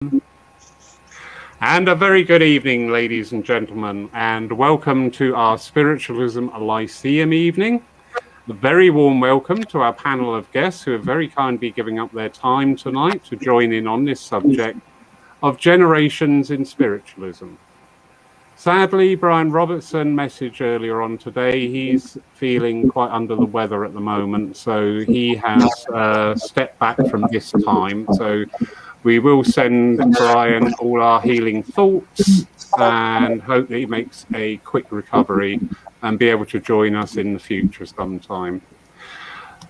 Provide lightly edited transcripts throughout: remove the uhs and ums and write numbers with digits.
And a very good evening, ladies and gentlemen, and welcome to our Spiritualism Lyceum evening. A very warm welcome to our panel of guests who are very kindly giving up their time tonight to join in on this subject of generations in spiritualism. Sadly, Brian Robertson messaged earlier on today, he's feeling quite under the weather at the moment, so he has stepped back from this time. So we will send Brian all our healing thoughts and hope that he makes a quick recovery and be able to join us in the future sometime.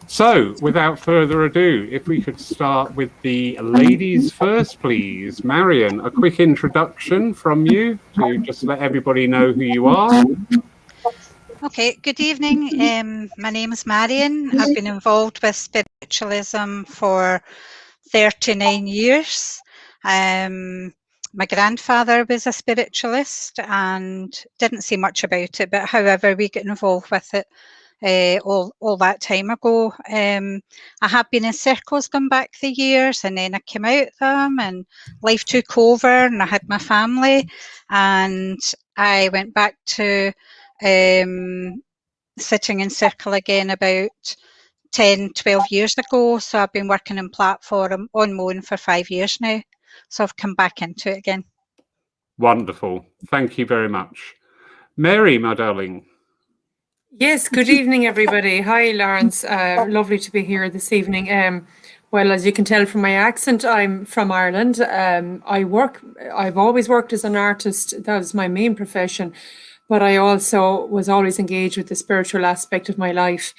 So, without further ado, if we could start with the ladies first, please. Marion, a quick introduction from you to just let everybody know who you are. Okay, good evening. My name is Marion. I've been involved with spiritualism for 39 years. My grandfather was a spiritualist and didn't say much about it, but however, we got involved with it all that time ago. I have been in circles going back the years, and then I came out of them and life took over and I had my family, and I went back to sitting in circle again about 10, 12 years ago. So I've been working in platform on my own for 5 years now. So I've come back into it again. Wonderful. Thank you very much. Mary, my darling. Yes, good evening, everybody. Hi, Lawrence. Lovely to be here this evening. Well, as you can tell from my accent, I'm from Ireland. I've always worked as an artist. That was my main profession. But I also was always engaged with the spiritual aspect of my life.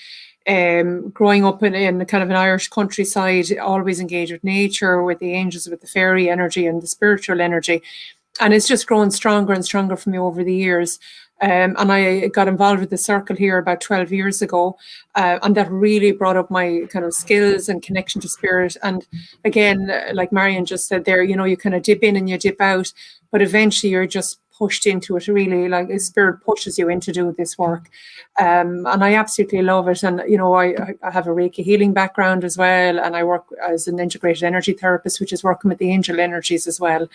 Growing up in kind of an Irish countryside, always engaged with nature, with the angels, with the fairy energy and the spiritual energy. And it's just grown stronger and stronger for me over the years. And I got involved with the circle here about 12 years ago. And that really brought up my kind of skills and connection to spirit. And again, like Marion just said there, you kind of dip in and you dip out, but eventually you're just pushed into it, really, like a spirit pushes you in to do this work. And I absolutely love it. And, I have a Reiki healing background as well. And I work as an integrated energy therapist, which is working with the angel energies as well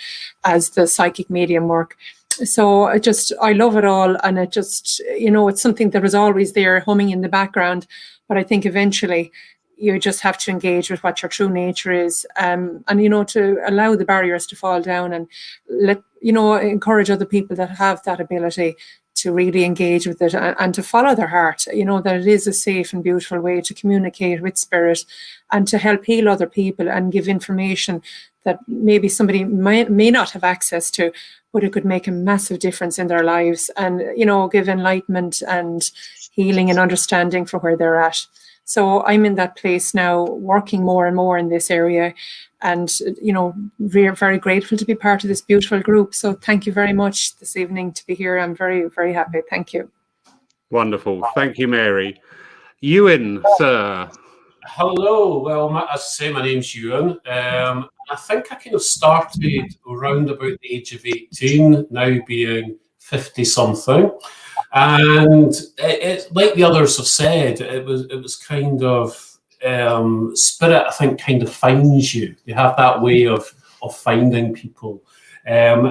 as the psychic medium work. So I love it all. And it just, it's something that was always there humming in the background. But I think eventually you just have to engage with what your true nature is, and to allow the barriers to fall down and encourage other people that have that ability to really engage with it and to follow their heart, that it is a safe and beautiful way to communicate with spirit and to help heal other people and give information that maybe somebody may not have access to, but it could make a massive difference in their lives and, give enlightenment and healing and understanding for where they're at. So I'm in that place now, working more and more in this area and, we're very grateful to be part of this beautiful group. So thank you very much this evening to be here. I'm very, very happy. Thank you. Wonderful. Thank you, Mary. Ewan, sir. Hello. Well, as I say, my name's Ewan. I think I kind of started around about the age of 18, now being 50-something. And it, like the others have said, it was kind of spirit. I think kind of finds you. You have that way of finding people.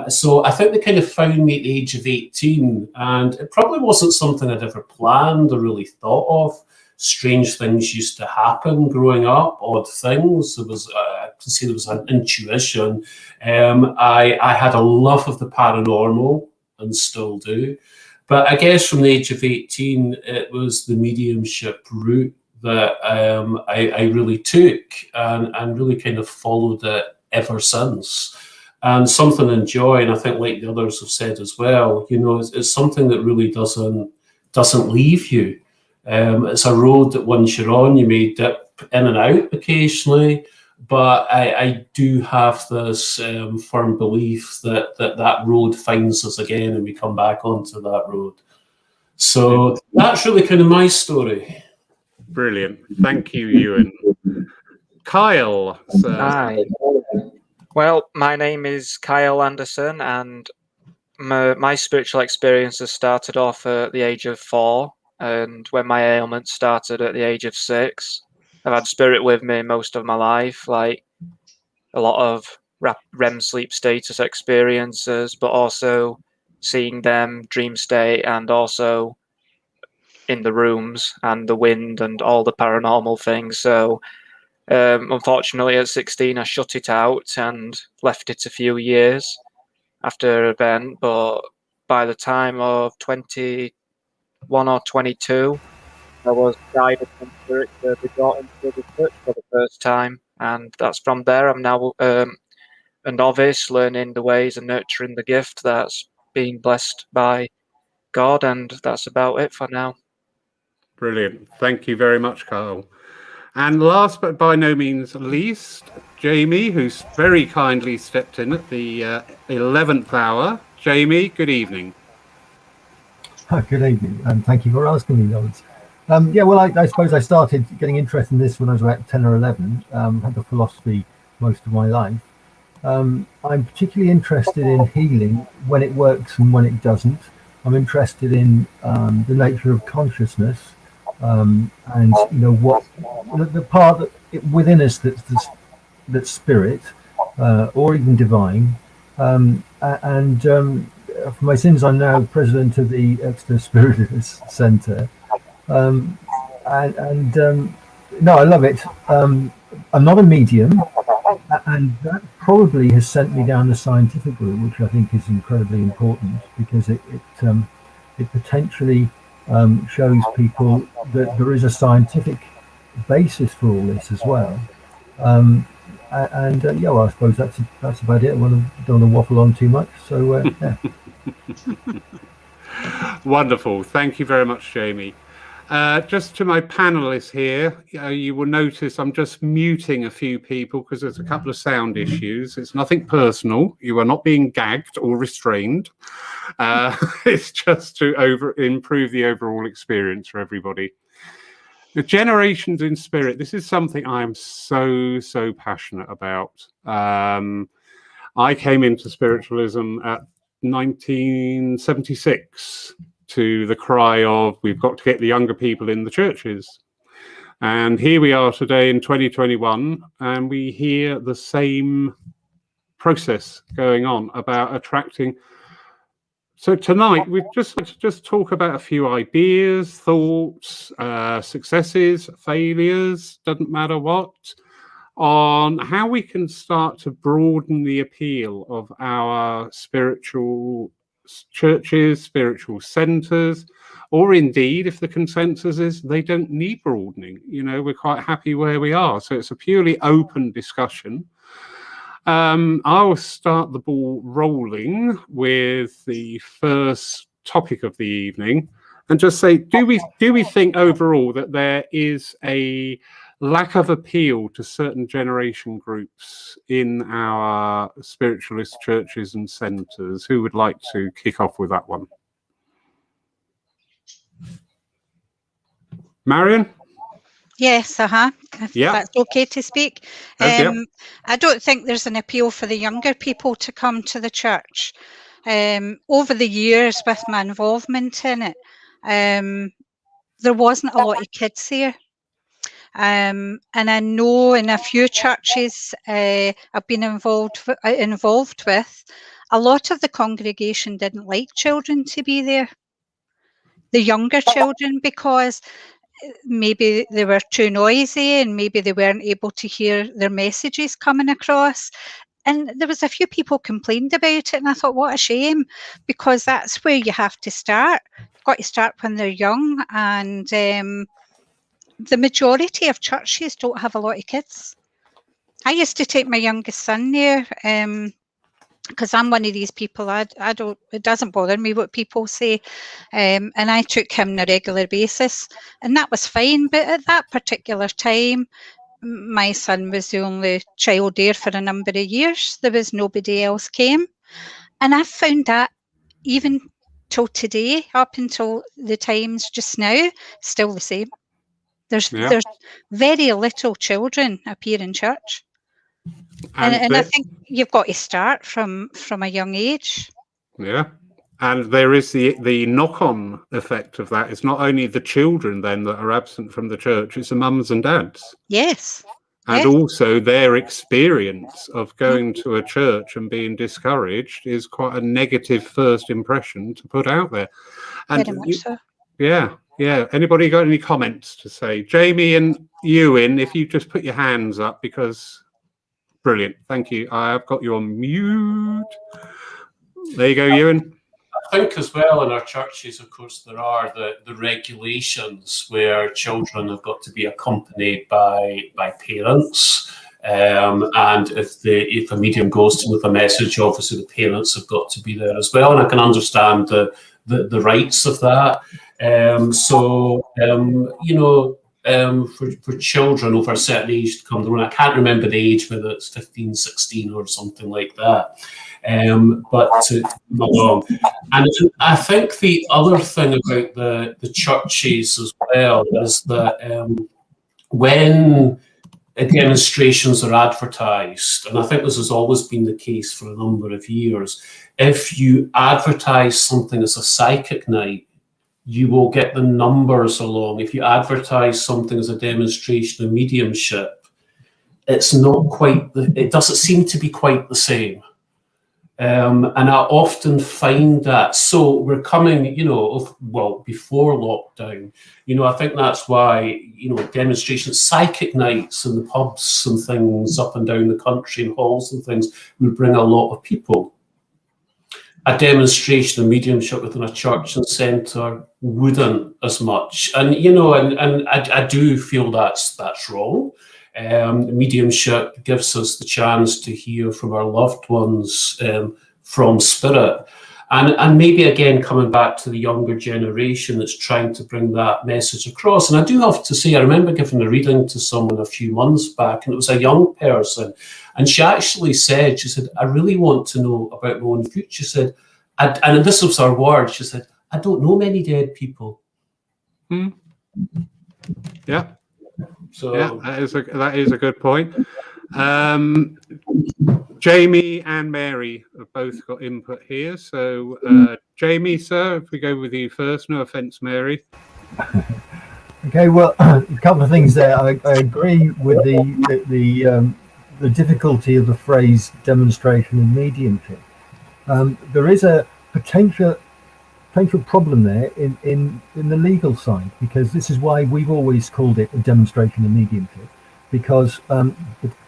So I think they kind of found me at the age of 18, and it probably wasn't something I'd ever planned or really thought of. Strange things used to happen growing up, odd things. There was, I can say there was an intuition. I had a love of the paranormal and still do. But I guess from the age of 18, it was the mediumship route that I really took and really kind of followed it ever since. And something I enjoy, and I think like the others have said as well, it's something that really doesn't leave you. It's a road that once you're on, you may dip in and out occasionally, but I do have this firm belief that road finds us again and we come back onto that road. So that's really kind of my story. Brilliant. Thank you, Ewan. Kyle, sir. Hi. Well, my name is Kyle Andersson, and my spiritual experiences started off at the age of 4, and when my ailment started at the age of 6. I've had spirit with me most of my life, like a lot of REM sleep status experiences, but also seeing them dream state and also in the rooms and the wind and all the paranormal things. So unfortunately at 16 I shut it out and left it a few years after an event, but by the time of 21 or 22 I was guided from spirit to be brought into the church for the first time, and that's from there I'm now a novice, learning the ways and nurturing the gift that's being blessed by God, and that's about it for now. Brilliant. Thank you very much, Carl. And last but by no means least, Jamie, who's very kindly stepped in at the 11th hour. Jamie, good evening. Good evening, and thank you for asking me, Lawrence. Yeah, well, I suppose I started getting interested in this when I was about 10 or 11, had the philosophy most of my life. I'm particularly interested in healing, when it works and when it doesn't. I'm interested in the nature of consciousness, and what the part within us that's spirit, or even divine. For my sins, I'm now president of the Exeter Spiritualist Centre. No, I love it. I'm not a medium, and that probably has sent me down the scientific route, which I think is incredibly important, because it potentially shows people that there is a scientific basis for all this as well. Yeah, well, I suppose that's about it. I don't want to waffle on too much, so yeah. Wonderful. Thank you very much, Jamie. Just to my panelists here, you will notice I'm just muting a few people because there's a couple of sound issues. It's nothing personal. You are not being gagged or restrained. It's just to improve the overall experience for everybody. The generations in spirit, this is something I am so passionate about. I came into spiritualism at 1976 to the cry of, we've got to get the younger people in the churches. And here we are today in 2021, and we hear the same process going on about attracting. So tonight, we'd just like to talk about a few ideas, thoughts, successes, failures, doesn't matter what, on how we can start to broaden the appeal of our spiritual churches, spiritual centres, or indeed, if the consensus is they don't need broadening, we're quite happy where we are. So it's a purely open discussion. I'll start the ball rolling with the first topic of the evening and just say, do we think overall that there is a lack of appeal to certain generation groups in our spiritualist churches and centres? Who would like to kick off with that one? Marion? Yes, if that's okay to speak. I don't think there's an appeal for the younger people to come to the church. Over the years, with my involvement in it, there wasn't a lot of kids here. And I know in a few churches I've been involved with, a lot of the congregation didn't like children to be there, the younger children, because maybe they were too noisy and maybe they weren't able to hear their messages coming across. And there was a few people complained about it, and I thought, what a shame, because that's where you have to start. You've got to start when they're young, and the majority of churches don't have a lot of kids. I used to take my youngest son there, because I'm one of these people, it doesn't bother me what people say, and I took him on a regular basis, and that was fine. But at that particular time, my son was the only child there for a number of years. There was nobody else came, and I found that even till today, up until the times just now, still the same. There's very little children appear in church. And I think you've got to start from a young age. Yeah. And there is the knock-on effect of that. It's not only the children then that are absent from the church, it's the mums and dads. Yes. And Yes. also their experience of going to a church and being discouraged is quite a negative first impression to put out there. And Very much so. yeah. Anybody got any comments to say? Jamie and Ewan, if you just put your hands up, because brilliant. Thank you. I've got you on mute. There you go, Ewan. I think as well in our churches, of course, there are the regulations where children have got to be accompanied by parents. And if a medium goes to with a message, obviously the parents have got to be there as well. And I can understand the rights of that. For children over a certain age to come to the room, I can't remember the age, whether it's 15, 16 or something like that. But not long. And I think the other thing about the churches as well is that when demonstrations are advertised, and I think this has always been the case for a number of years, if you advertise something as a psychic night, you will get the numbers along. If you advertise something as a demonstration of mediumship, it's not quite, it doesn't seem to be quite the same. And I often find that, so we're coming, before lockdown, I think that's why, demonstrations, psychic nights in the pubs and things up and down the country and halls and things would bring a lot of people. A demonstration of mediumship within a church and centre wouldn't as much. And, I do feel that's wrong. Mediumship gives us the chance to hear from our loved ones from spirit. And maybe, again, coming back to the younger generation that's trying to bring that message across. And I do have to say, I remember giving a reading to someone a few months back, and it was a young person. And she actually said, I really want to know about my own future. She said, and this was her word, she said, I don't know many dead people. Yeah. So yeah, that is a good point. Jamie and Mary have both got input here. So, Jamie, sir, if we go with you first, no offence, Mary. Okay, well, a couple of things there. I agree with the difficulty of the phrase demonstration and mediumship. There is a potential problem there in the legal side, because this is why we've always called it a demonstration of mediumship, because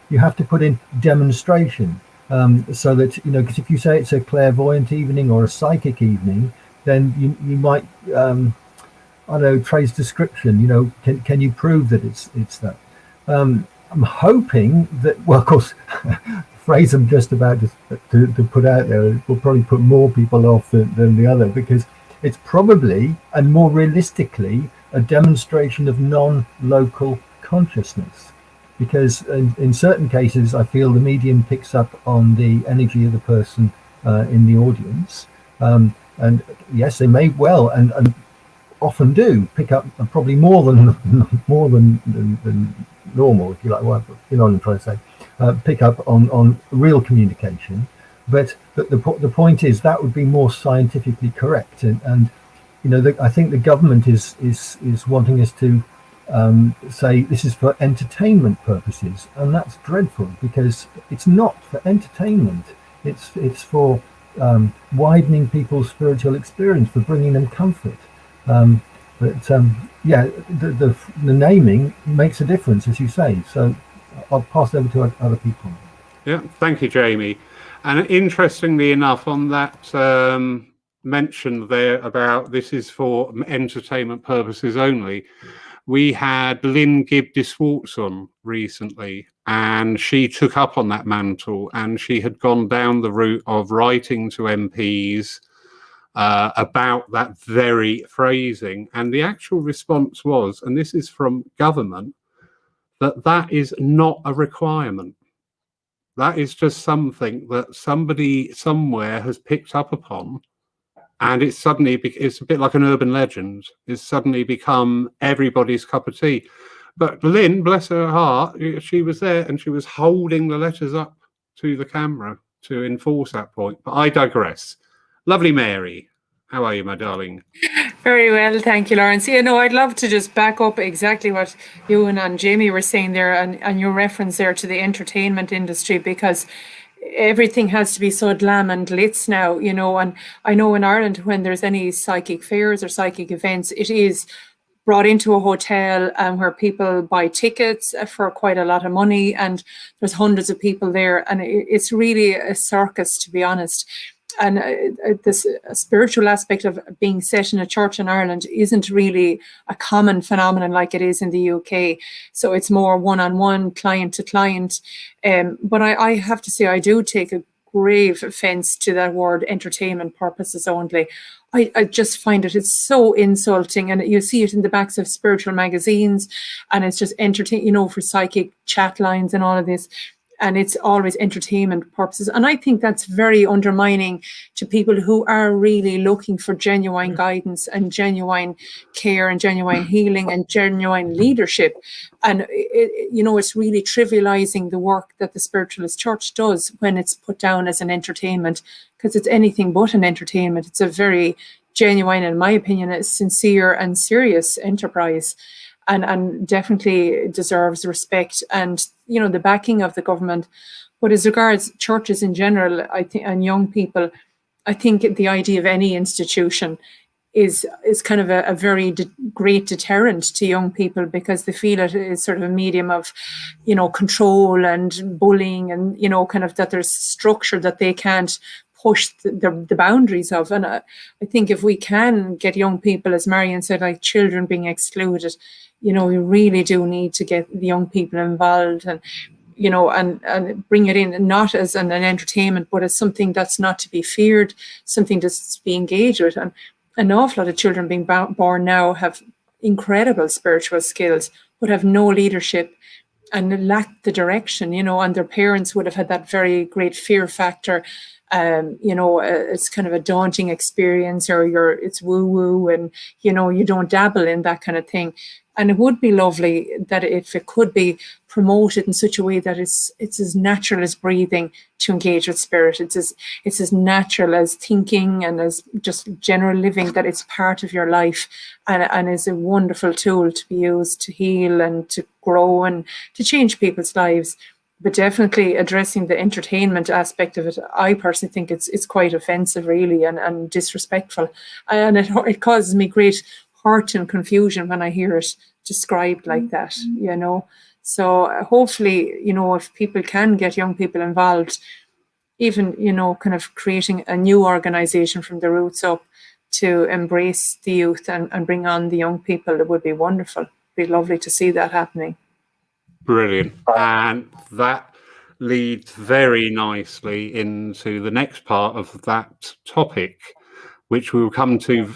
you have to put in demonstration, so that, because if you say it's a clairvoyant evening or a psychic evening, then you might I don't know, trace description, can you prove that it's that? I'm hoping that, well, of course, the phrase I'm just about to put out there will probably put more people off than the other, because it's probably, and more realistically, a demonstration of non-local consciousness. Because in certain cases, I feel the medium picks up on the energy of the person in the audience. And yes, they may well, and often do pick up probably more than normal, if you like. Well, you know what I'm trying to say. Pick up on real communication, but the point is that would be more scientifically correct. And I think the government is wanting us to say this is for entertainment purposes, and that's dreadful, because it's not for entertainment. It's for widening people's spiritual experience, for bringing them comfort. Yeah, the naming makes a difference, as you say. So I'll pass over to other people. Yeah, thank you, Jamie. And interestingly enough, on that mention there about this is for entertainment purposes only, we had Lynn Gibb-Diswartz on recently, and she took up on that mantle, and she had gone down the route of writing to MPs about that very phrasing. And the actual response was, and this is from government, that is not a requirement. That is just something that somebody somewhere has picked up upon, and it's a bit like an urban legend. It's suddenly become everybody's cup of tea. But Lynn, bless her heart, she was there and she was holding the letters up to the camera to enforce that point. But I digress. Lovely Mary, how are you, my darling? Very well, thank you, Lawrence. Yeah, no, I'd love to just back up exactly what Ewan and Jamie were saying there, and your reference there to the entertainment industry, because everything has to be so glam and glitz now, you know. And I know in Ireland, when there's any psychic fairs or psychic events, it is brought into a hotel where people buy tickets for quite a lot of money, and there's hundreds of people there, and it's really a circus, to be honest. And this spiritual aspect of being set in a church in Ireland isn't really a common phenomenon like it is in the UK. So it's more one-on-one, client to client. But I have to say, I do take a grave offence to that word, entertainment purposes only. I just find it's so insulting, and you see it in the backs of spiritual magazines, and it's just entertain, you know, for psychic chat lines and all of this. And it's always entertainment purposes. And I think that's very undermining to people who are really looking for genuine guidance and genuine care and genuine healing and genuine leadership. And, you know, it's really trivializing the work that the Spiritualist Church does when it's put down as an entertainment, because it's anything but an entertainment. It's a very genuine, in my opinion, a sincere and serious enterprise. And definitely deserves respect and, you know, the backing of the government. But as regards churches in general, I think, and young people, I think the idea of any institution is kind of a very great deterrent to young people, because they feel it is sort of a medium of, you know, control and bullying, and, you know, kind of that there's structure that they can't push the boundaries of. And I think if we can get young people, as Marion said, like children being excluded, you know, we really do need to get the young people involved, and, you know, and bring it in, not as an entertainment, but as something that's not to be feared, something to be engaged with. And an awful lot of children being born now have incredible spiritual skills, but have no leadership and lack the direction, you know, and their parents would have had that very great fear factor. You know, it's kind of a daunting experience, or it's woo-woo, and, you know, you don't dabble in that kind of thing. And it would be lovely that if it could be promoted in such a way that it's as natural as breathing to engage with spirit. It's as natural as thinking and as just general living, that it's part of your life, and is a wonderful tool to be used to heal and to grow and to change people's lives. But definitely addressing the entertainment aspect of it, I personally think it's quite offensive, really, and disrespectful. And it causes me great hurt and confusion when I hear it described like that, you know. So hopefully, you know, if people can get young people involved, even, you know, kind of creating a new organisation from the roots up to embrace the youth and bring on the young people, it would be wonderful. It'd be lovely to see that happening. Brilliant. And that leads very nicely into the next part of that topic, which we'll come to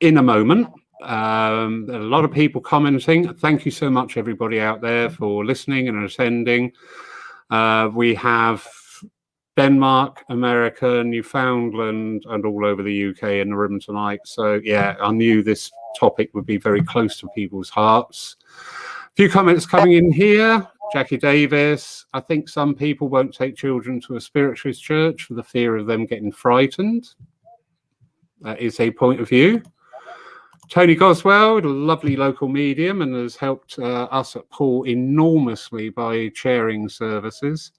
in a moment. A lot of people commenting. Thank you so much, everybody out there, for listening and attending. We have Denmark, America, Newfoundland, and all over the UK in the room tonight. So, yeah, I knew this topic would be very close to people's hearts. A few comments coming in here. Jackie Davis, I think some people won't take children to a spiritualist church for the fear of them getting frightened. That is a point of view. Tony Goswell, a lovely local medium, and has helped us at Paul enormously by chairing services.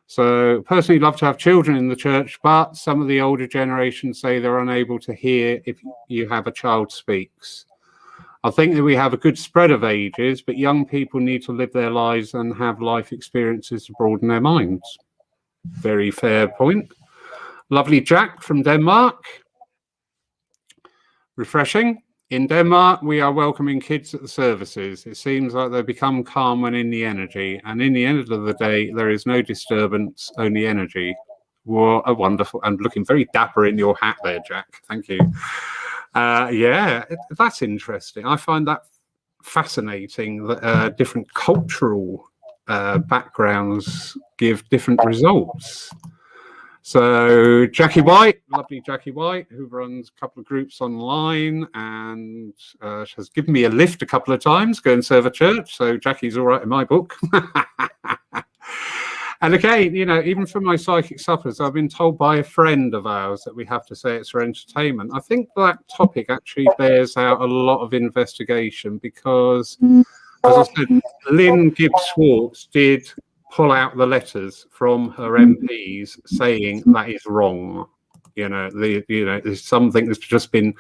So personally love to have children in the church, but some of the older generations say they're unable to hear if you have a child speaks. I think that we have a good spread of ages, but young people need to live their lives and have life experiences to broaden their minds. Very fair point. Lovely Jack from Denmark. Refreshing. In Denmark, we are welcoming kids at the services. It seems like they become calm when in the energy. And in the end of the day, there is no disturbance, only energy. What a wonderful, and looking very dapper in your hat there, Jack. Thank you. Yeah, that's interesting. I find that fascinating that different cultural backgrounds give different results. So Jackie White, lovely Jackie White, who runs a couple of groups online and has given me a lift a couple of times, go and serve a church. So Jackie's all right in my book. And again, you know, even for my psychic suppers, I've been told by a friend of ours that we have to say it's for entertainment. I think that topic actually bears out a lot of investigation because, as I said, Lynn Gibbs Schwartz did pull out the letters from her MPs saying that is wrong. You know, there's something that's just been.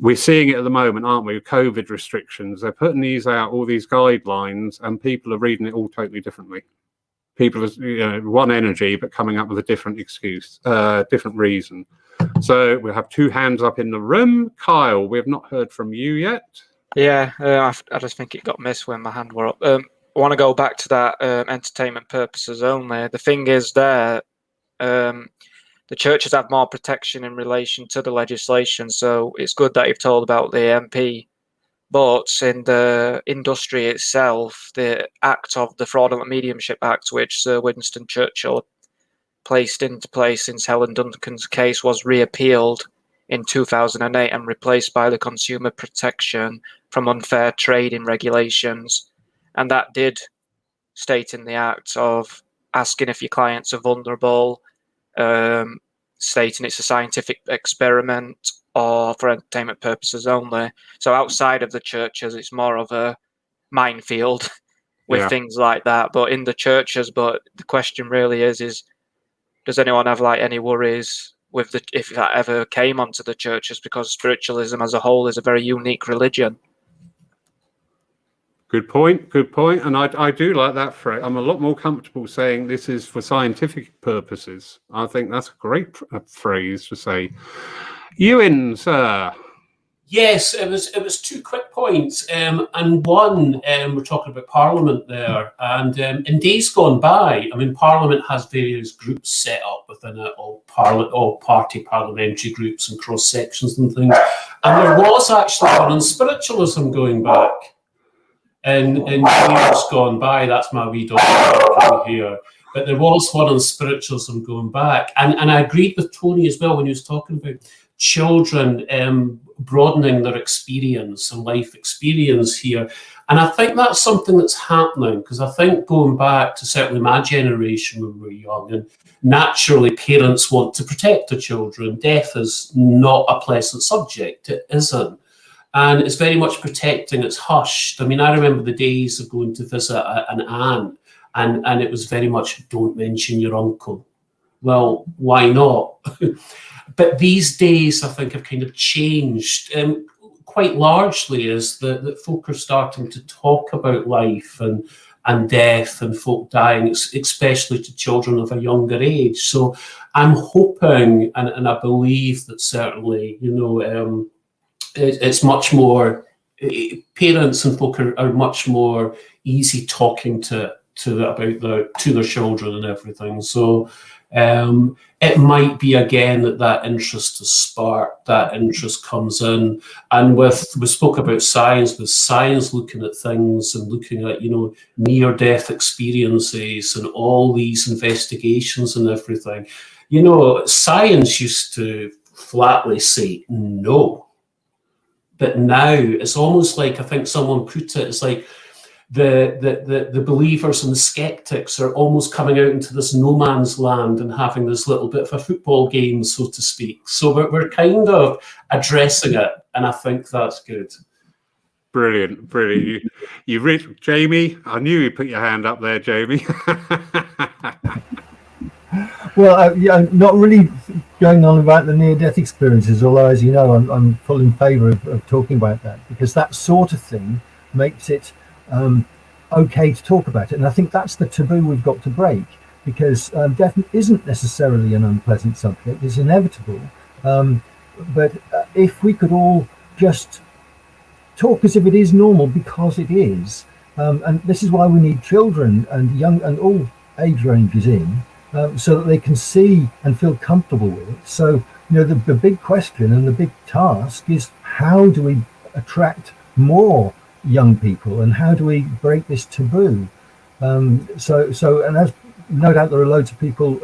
We're seeing it at the moment, aren't we? With COVID restrictions, they're putting these out, all these guidelines, and people are reading it all totally differently. People are, you know, one energy, but coming up with a different excuse, different reason. So we have two hands up in the room. Kyle, we have not heard from you yet. Yeah, I just think it got missed when my hand were up. I want to go back to that entertainment purposes only. The thing is there, the churches have more protection in relation to the legislation, so it's good that you've told about the MP. But in the industry itself, the act of the Fraudulent Mediumship Act, which Sir Winston Churchill placed into place since Helen Duncan's case, was reappealed in 2008 and replaced by the Consumer Protection from Unfair Trading Regulations. And that did state in the act of asking if your clients are vulnerable, stating it's a scientific experiment or for entertainment purposes only. So outside of the churches, it's more of a minefield with things like that. But in the churches, but the question really is does anyone have like any worries with if that ever came onto the churches? Because spiritualism as a whole is a very unique religion. Good point. And I do like that phrase. I'm a lot more comfortable saying this is for scientific purposes. I think that's a great phrase to say. Ewan, sir. Yes, it was two quick points. And one, we're talking about Parliament there. And in days gone by, I mean, Parliament has various groups set up within it, all party parliamentary groups and cross sections and things. And there was actually one on spiritualism going back. In years gone by, that's my wee dog here. But there was one on spiritualism going back. And I agreed with Tony as well when he was talking about children broadening their experience and life experience here. And I think that's something that's happening, because I think going back to certainly my generation when we were young, and naturally parents want to protect their children. Death is not a pleasant subject. It isn't. And it's very much protecting, it's hushed. I mean, I remember the days of going to visit an aunt, and it was very much, don't mention your uncle. Well, why not? But these days, I think, have kind of changed quite largely as that folk are starting to talk about life and death and folk dying, especially to children of a younger age. So I'm hoping, and I believe that certainly, you know, it's much more, parents and folk are much more easy talking to their children and everything. So it might be again that interest is sparked, that interest comes in, and we spoke about science, with science looking at things and looking at, you know, near-death experiences and all these investigations and everything. You know, science used to flatly say no. But now it's almost like, I think someone put it, it's like the believers and the skeptics are almost coming out into this no man's land and having this little bit of a football game, so to speak. So we're kind of addressing it, and I think that's good. Brilliant. You read, Jamie. I knew you put your hand up there, Jamie. Well, yeah, not really going on about the near-death experiences, although, as you know, I'm full in favour of talking about that, because that sort of thing makes it okay to talk about it. And I think that's the taboo we've got to break, because death isn't necessarily an unpleasant subject, it's inevitable. But if we could all just talk as if it is normal, because it is, and this is why we need children and young and all age ranges in, so that they can see and feel comfortable with it. So, you know, the big question and the big task is, how do we attract more young people, and how do we break this taboo? And as no doubt there are loads of people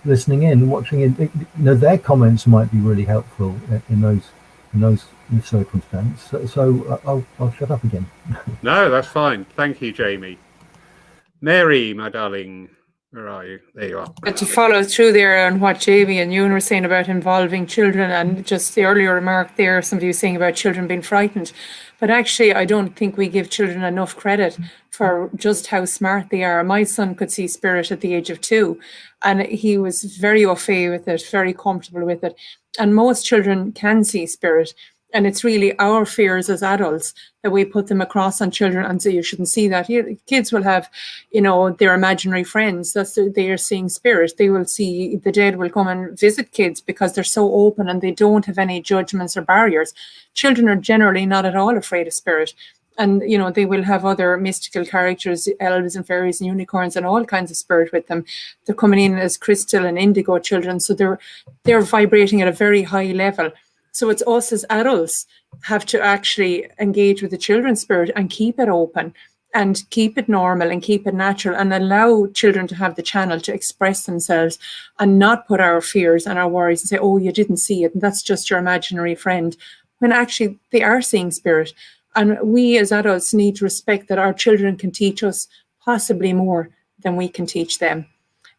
listening in and watching it, you know, their comments might be really helpful in those circumstances. So I'll shut up again. No, that's fine. Thank you, Jamie. Mary, my darling, Where are you? There you are. But to follow through there on what Jamie and Ewan were saying about involving children, and just the earlier remark there, somebody was saying about children being frightened. But actually, I don't think we give children enough credit for just how smart they are. My son could see spirit at the age of 2, and he was very au fait with it, very comfortable with it. And most children can see spirit. And it's really our fears as adults that we put them across on children and say, you shouldn't see that. Kids will have, their imaginary friends. They are seeing spirit. They will see the dead will come and visit kids because they're so open and they don't have any judgments or barriers. Children are generally not at all afraid of spirit. And, they will have other mystical characters, elves and fairies and unicorns and all kinds of spirit with them. They're coming in as crystal and indigo children. So they're vibrating at a very high level. So it's us as adults have to actually engage with the children's spirit and keep it open and keep it normal and keep it natural and allow children to have the channel to express themselves and not put our fears and our worries and say, oh, you didn't see it, and that's just your imaginary friend, when actually they are seeing spirit. And we as adults need to respect that our children can teach us possibly more than we can teach them.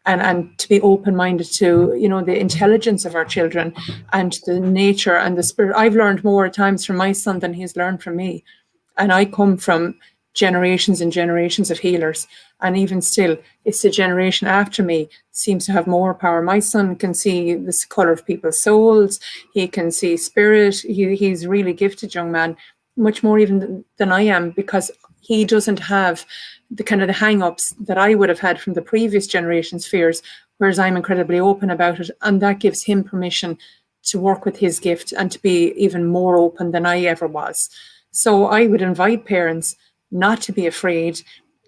And to be open-minded to, the intelligence of our children and the nature and the spirit. I've learned more at times from my son than he's learned from me. And I come from generations and generations of healers. And even still, it's the generation after me seems to have more power. My son can see the colour of people's souls. He can see spirit. He's a really gifted young man, much more even than I am, because he doesn't have the kind of the hang-ups that I would have had from the previous generation's fears, whereas I'm incredibly open about it. And that gives him permission to work with his gift and to be even more open than I ever was. So I would invite parents not to be afraid,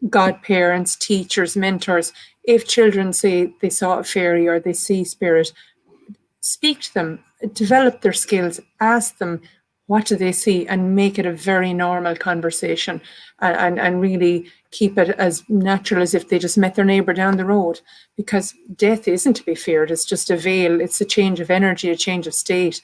godparents, teachers, mentors. If children say they saw a fairy or they see spirit, speak to them, develop their skills, ask them, what do they see, and make it a very normal conversation and really keep it as natural as if they just met their neighbour down the road, because death isn't to be feared. It's just a veil. It's a change of energy, a change of state.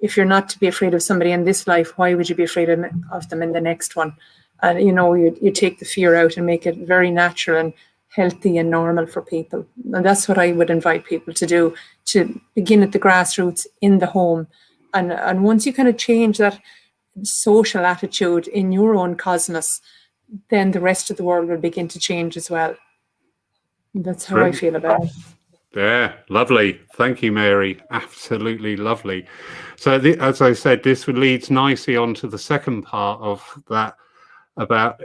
If you're not to be afraid of somebody in this life, why would you be afraid of them in the next one? And, you take the fear out and make it very natural and healthy and normal for people. And that's what I would invite people to do, to begin at the grassroots in the home. And once you kind of change that social attitude in your own cosmos, then the rest of the world will begin to change as well. That's how I feel about it. Yeah, lovely. Thank you, Mary. Absolutely lovely. So as I said, this leads nicely on to the second part of that, about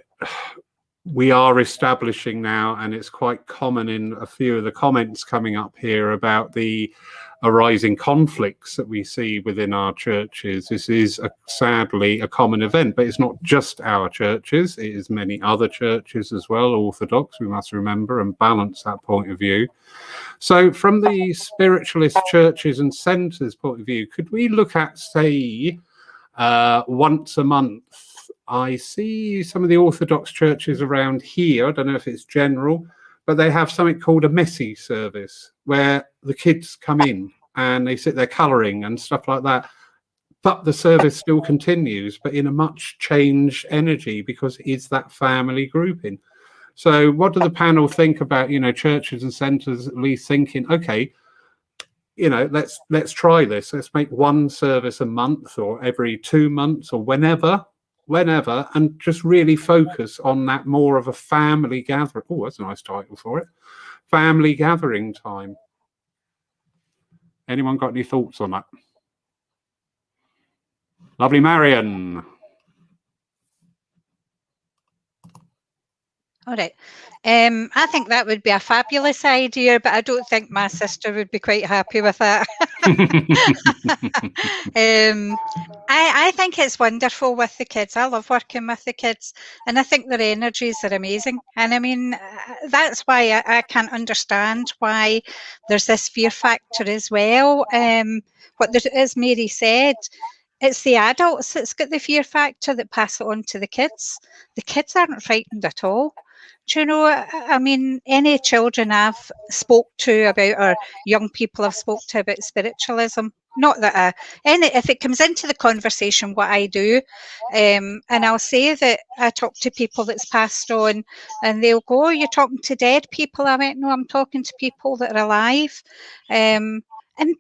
we are establishing now, and it's quite common in a few of the comments coming up here about the arising conflicts that we see within our churches. This is sadly a common event, but it's not just our churches, it is many other churches as well, Orthodox, we must remember and balance that point of view. So from the spiritualist churches and centres point of view, could we look at, say, once a month? I see some of the Orthodox churches around here, I don't know if it's general, but they have something called a messy service where the kids come in and they sit there colouring and stuff like that. But the service still continues, but in a much changed energy, because it's that family grouping. So what do the panel think about, churches and centres at least thinking, okay, let's try this. Let's make one service a month or every 2 months or whenever, and just really focus on that more of a family gathering. Oh, that's a nice title for it. Family gathering time. Anyone got any thoughts on that? Lovely, Marion. All right. I think that would be a fabulous idea, but I don't think my sister would be quite happy with that. I think it's wonderful with the kids. I love working with the kids, and I think their energies are amazing. And I mean, that's why I can't understand why there's this fear factor as well. As Mary said, it's the adults that's got the fear factor that pass it on to the kids. The kids aren't frightened at all. do you know, I mean, any children I've spoke to about, or young people I've spoke to about spiritualism, not that if it comes into the conversation, what I do, and I'll say that I talk to people that's passed on, and they'll go, "Oh, you're talking to dead people?" I went, "No, I'm talking to people that are alive." And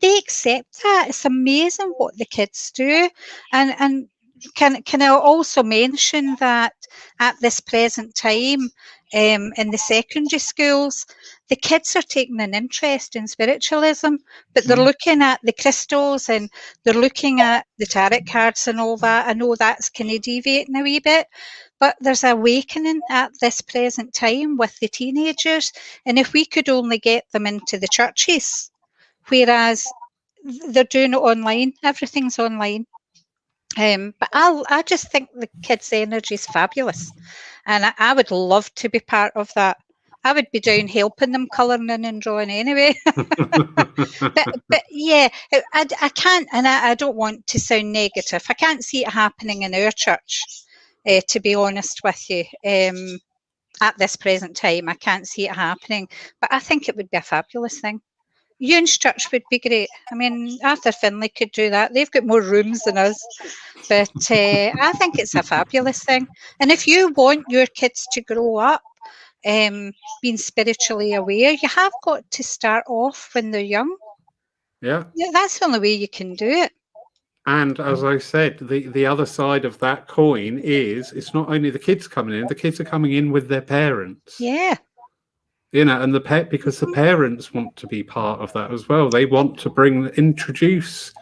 they accept that. It's amazing what the kids do. And can I also mention that at this present time, in the secondary schools, the kids are taking an interest in spiritualism, but they're looking at the crystals and they're looking at the tarot cards and all that. I know that's kind of deviating a wee bit, but there's an awakening at this present time with the teenagers. And if we could only get them into the churches, whereas they're doing it online, everything's online. But I just think the kids' energy is fabulous, and I would love to be part of that. I would be down helping them colouring in and drawing anyway. but yeah, I can't, and I don't want to sound negative. I can't see it happening in our church, to be honest with you. At this present time, I can't see it happening, but I think it would be a fabulous thing. Ewan's church would be great. I mean, Arthur Finlay could do that. They've got more rooms than us. But I think it's a fabulous thing. And if you want your kids to grow up being spiritually aware, you have got to start off when they're young. Yeah. That's the only way you can do it. And as I said, the other side of that coin is it's not only the kids coming in, the kids are coming in with their parents. Yeah. You know, and because the parents want to be part of that as well. They want to introduce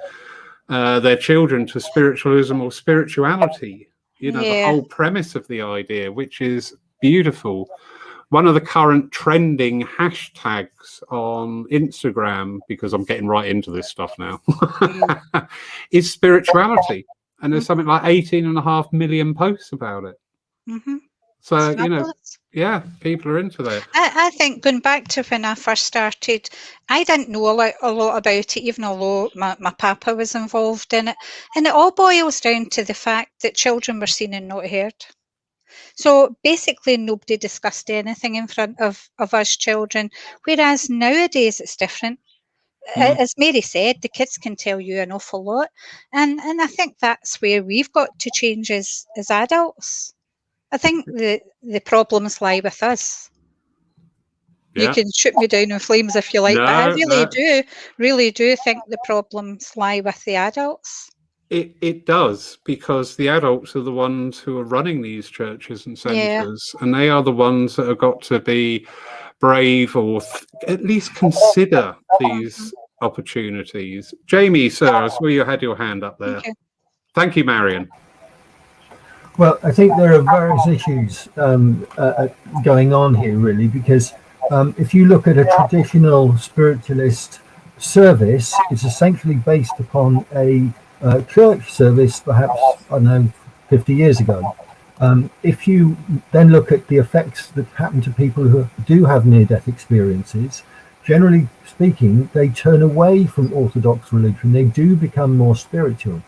their children to spiritualism or spirituality. You know, the whole premise of the idea, which is beautiful. One of the current trending hashtags on Instagram, because I'm getting right into this stuff now, is spirituality. And there's something like 18.5 million posts about it. Mm-hmm. So, you know, yeah, people are into that. I think going back to when I first started, I didn't know a lot about it, even although my papa was involved in it. And it all boils down to the fact that children were seen and not heard. So basically nobody discussed anything in front of us children, whereas nowadays it's different. As Mary said, the kids can tell you an awful lot. And I think that's where we've got to change as adults. I think the problems lie with us. Yeah. You can shoot me down in flames if you like, but I really do think the problems lie with the adults. It does, because the adults are the ones who are running these churches and centres, and they are the ones that have got to be brave or at least consider these opportunities. Jamie, sir, I saw you had your hand up there. Thank you, Marion. Well, I think there are various issues going on here, really, because if you look at a traditional spiritualist service, it's essentially based upon a church service, perhaps, I don't know, 50 years ago. If you then look at the effects that happen to people who do have near-death experiences, generally speaking, they turn away from Orthodox religion. They do become more spiritual.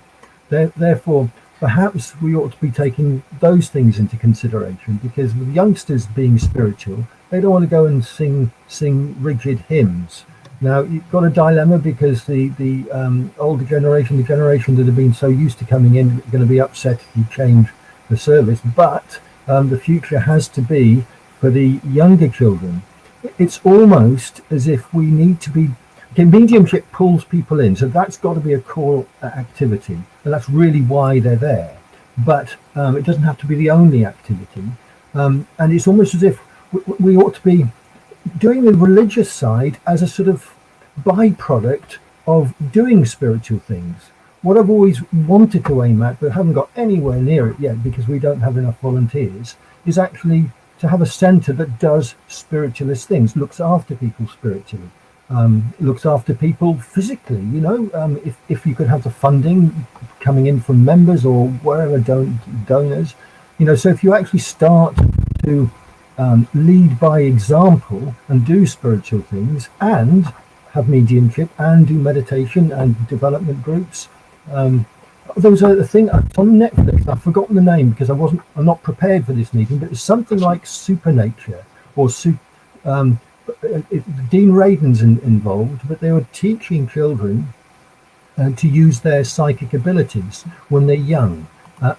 Therefore, perhaps we ought to be taking those things into consideration, because with youngsters being spiritual, they don't want to go and sing rigid hymns. Now, you've got a dilemma, because the older generation, the generation that have been so used to coming in, are going to be upset if you change the service. But the future has to be for the younger children. It's almost as if we need to be... Okay, mediumship pulls people in, so that's got to be a core activity, and that's really why they're there. But it doesn't have to be the only activity, and it's almost as if we ought to be doing the religious side as a sort of byproduct of doing spiritual things. What I've always wanted to aim at, but haven't got anywhere near it yet because we don't have enough volunteers, is actually to have a centre that does spiritualist things, looks after people spiritually. Looks after people physically, you know, if you could have the funding coming in from members or wherever donors, you know, so if you actually start to lead by example and do spiritual things and have mediumship and do meditation and development groups. There was a thing on Netflix, I've forgotten the name because I'm not prepared for this meeting, but it's something like Supernature, Dean Radin's involved, but they were teaching children to use their psychic abilities when they're young.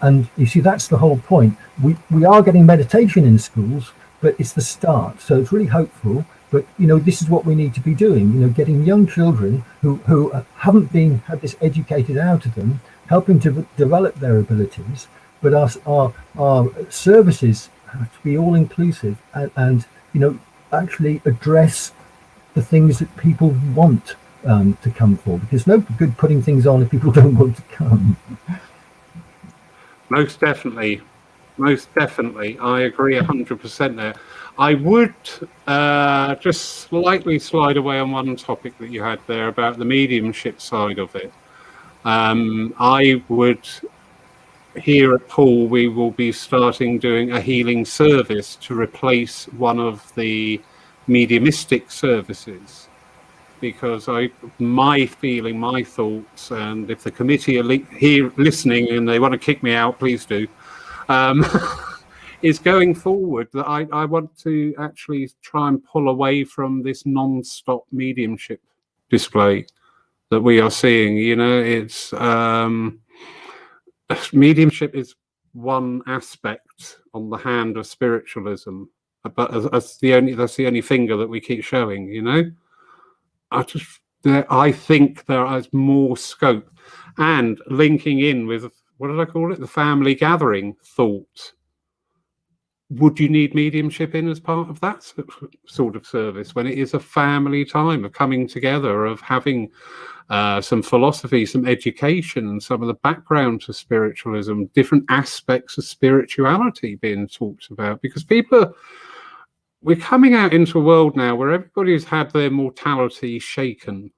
And you see, that's the whole point. We are getting meditation in schools, but it's the start. So it's really hopeful. But, this is what we need to be doing, getting young children who haven't had this educated out of them, helping to develop their abilities. But our services have to be all inclusive and actually address the things that people want to come for, because no good putting things on if people don't want to come. Most definitely. I agree 100% there. I would just slightly slide away on one topic that you had there about the mediumship side of it. I would, here at Paul, we will be starting doing a healing service to replace one of the mediumistic services, because my feeling, my thoughts, and if the committee are here listening and they want to kick me out, please do, is going forward that I want to actually try and pull away from this non-stop mediumship display that we are seeing. It's mediumship is one aspect on the hand of spiritualism, but that's the only finger that we keep showing. I think there is more scope, and linking in with, what did I call it, the family gathering thought. Would you need mediumship in as part of that sort of service when it is a family time of coming together, of having some philosophy, some education, some of the background to spiritualism, different aspects of spirituality being talked about? Because we're coming out into a world now where everybody's had their mortality shaken.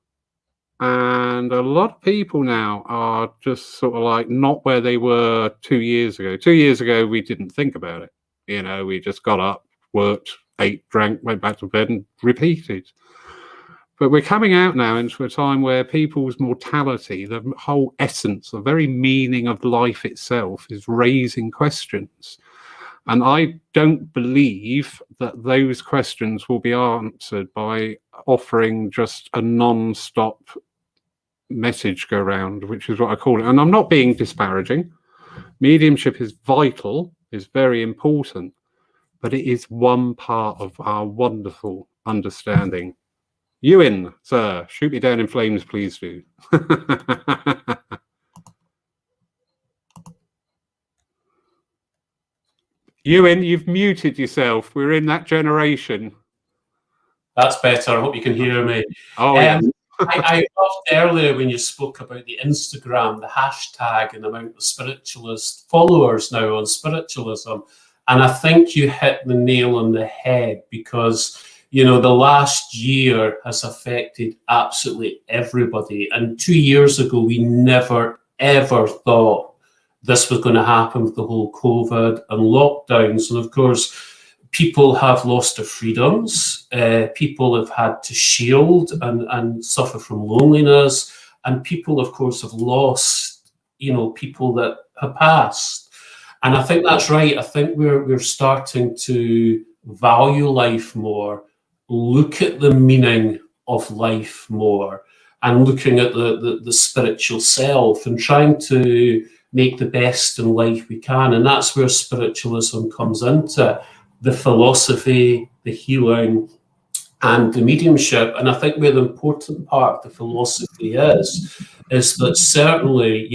And a lot of people now are just sort of like not where they were 2 years ago. 2 years ago, we didn't think about it. We just got up, worked, ate, drank, went back to bed and repeated. But we're coming out now into a time where people's mortality, the whole essence, the very meaning of life itself, is raising questions. And I don't believe that those questions will be answered by offering just a non-stop message go round, which is what I call it. And I'm not being disparaging. Mediumship is vital, is very important, but it is one part of our wonderful understanding. Ewan, sir, shoot me down in flames, please do. Ewan, you've muted yourself. We're in that generation. That's better. I hope you can hear me. Oh, yeah. I loved earlier when you spoke about the Instagram, the hashtag, and the amount of spiritualist followers now on spiritualism. And I think you hit the nail on the head, because, the last year has affected absolutely everybody. And 2 years ago, we never, ever thought this was going to happen with the whole COVID and lockdowns. And of course, people have lost their freedoms. People have had to shield and suffer from loneliness. And people, of course, have lost, people that have passed. And I think that's right. I think we're starting to value life more, look at the meaning of life more, and looking at the spiritual self and trying to make the best in life we can. And that's where spiritualism comes into the philosophy, the healing, and the mediumship. And I think where the important part of the philosophy is that certainly,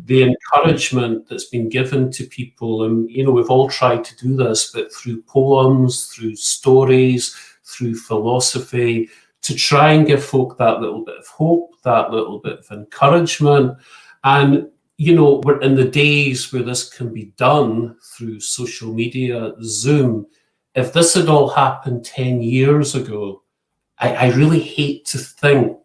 the encouragement that's been given to people, and, we've all tried to do this, but through poems, through stories, through philosophy, to try and give folk that little bit of hope, that little bit of encouragement. And we're in the days where this can be done through social media, Zoom. If this had all happened 10 years ago, I really hate to think,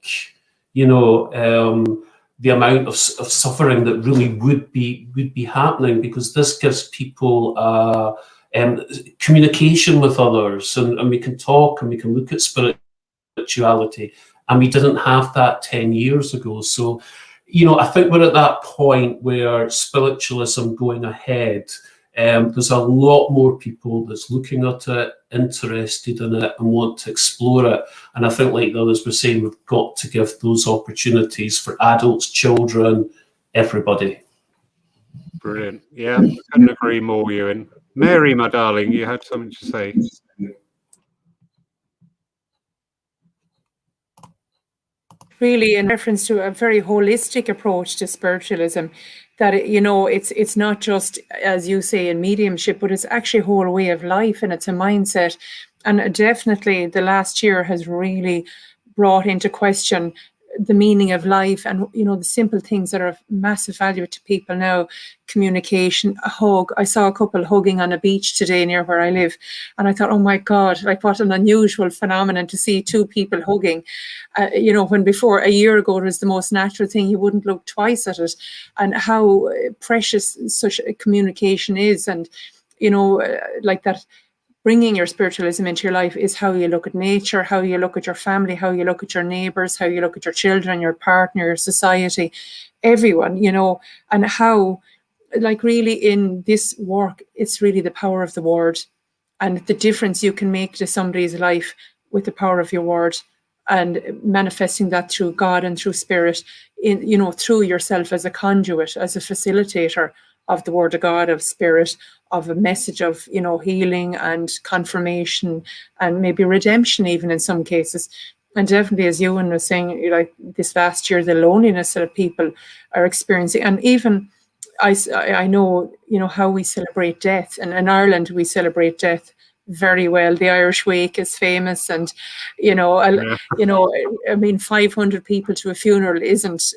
the amount of suffering that really would be happening, because this gives people communication with others, and we can talk and we can look at spirituality, and we didn't have that 10 years ago. So, I think we're at that point where spiritualism going ahead, there's a lot more people that's looking at it. interested in it and want to explore it. And I think, like the others were saying, we've got to give those opportunities for adults, children, everybody. Brilliant. Yeah, couldn't agree more, Ewan. Mary, my darling, you had something to say. Really in reference to a very holistic approach to spiritualism, that it's not just, as you say, in mediumship, but it's actually a whole way of life, and it's a mindset. And definitely the last year has really brought into question the meaning of life, and the simple things that are of massive value to people now. Communication, a hug. I saw a couple hugging on a beach today near where I live, and I thought, oh my God, like what an unusual phenomenon to see two people hugging. When before, a year ago, it was the most natural thing, you wouldn't look twice at it. And how precious such a communication is, and like that. Bringing your spiritualism into your life is how you look at nature, how you look at your family, how you look at your neighbours, how you look at your children, your partner, your society, everyone, and how, like, really in this work, it's really the power of the word and the difference you can make to somebody's life with the power of your word, and manifesting that through God and through spirit, through yourself as a conduit, as a facilitator of the word of God, of spirit, of a message of, healing and confirmation and maybe redemption even in some cases. And definitely, as Ewan was saying, like this last year, the loneliness that people are experiencing. And even I know, how we celebrate death. And in Ireland, we celebrate death very well. The Irish Wake is famous, and 500 people to a funeral isn't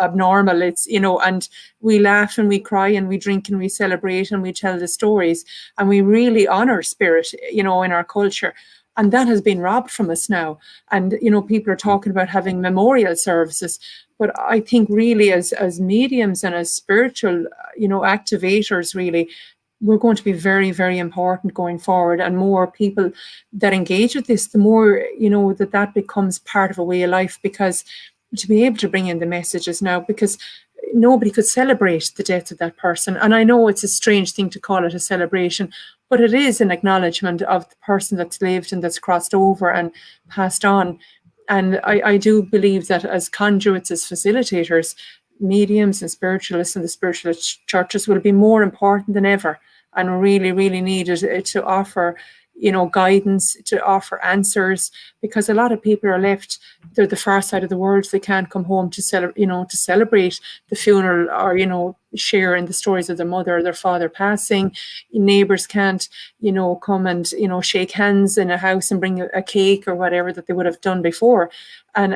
abnormal. It's and we laugh and we cry and we drink and we celebrate and we tell the stories, and we really honor spirit in our culture. And that has been robbed from us now. And people are talking about having memorial services, but I think really as mediums and as spiritual activators, really, we're going to be very, very important going forward. And more people that engage with this, the more, that becomes part of a way of life, because to be able to bring in the messages now, because nobody could celebrate the death of that person. And I know it's a strange thing to call it a celebration, but it is an acknowledgement of the person that's lived and that's crossed over and passed on. And I do believe that as conduits, as facilitators, mediums and spiritualists and the spiritualist churches will be more important than ever, and really, really needed to offer, guidance, to offer answers, because a lot of people are left, they're the far side of the world. They can't come home to celebrate the funeral, or, share in the stories of their mother or their father passing. Neighbours can't, come and, shake hands in a house and bring a cake or whatever that they would have done before. And,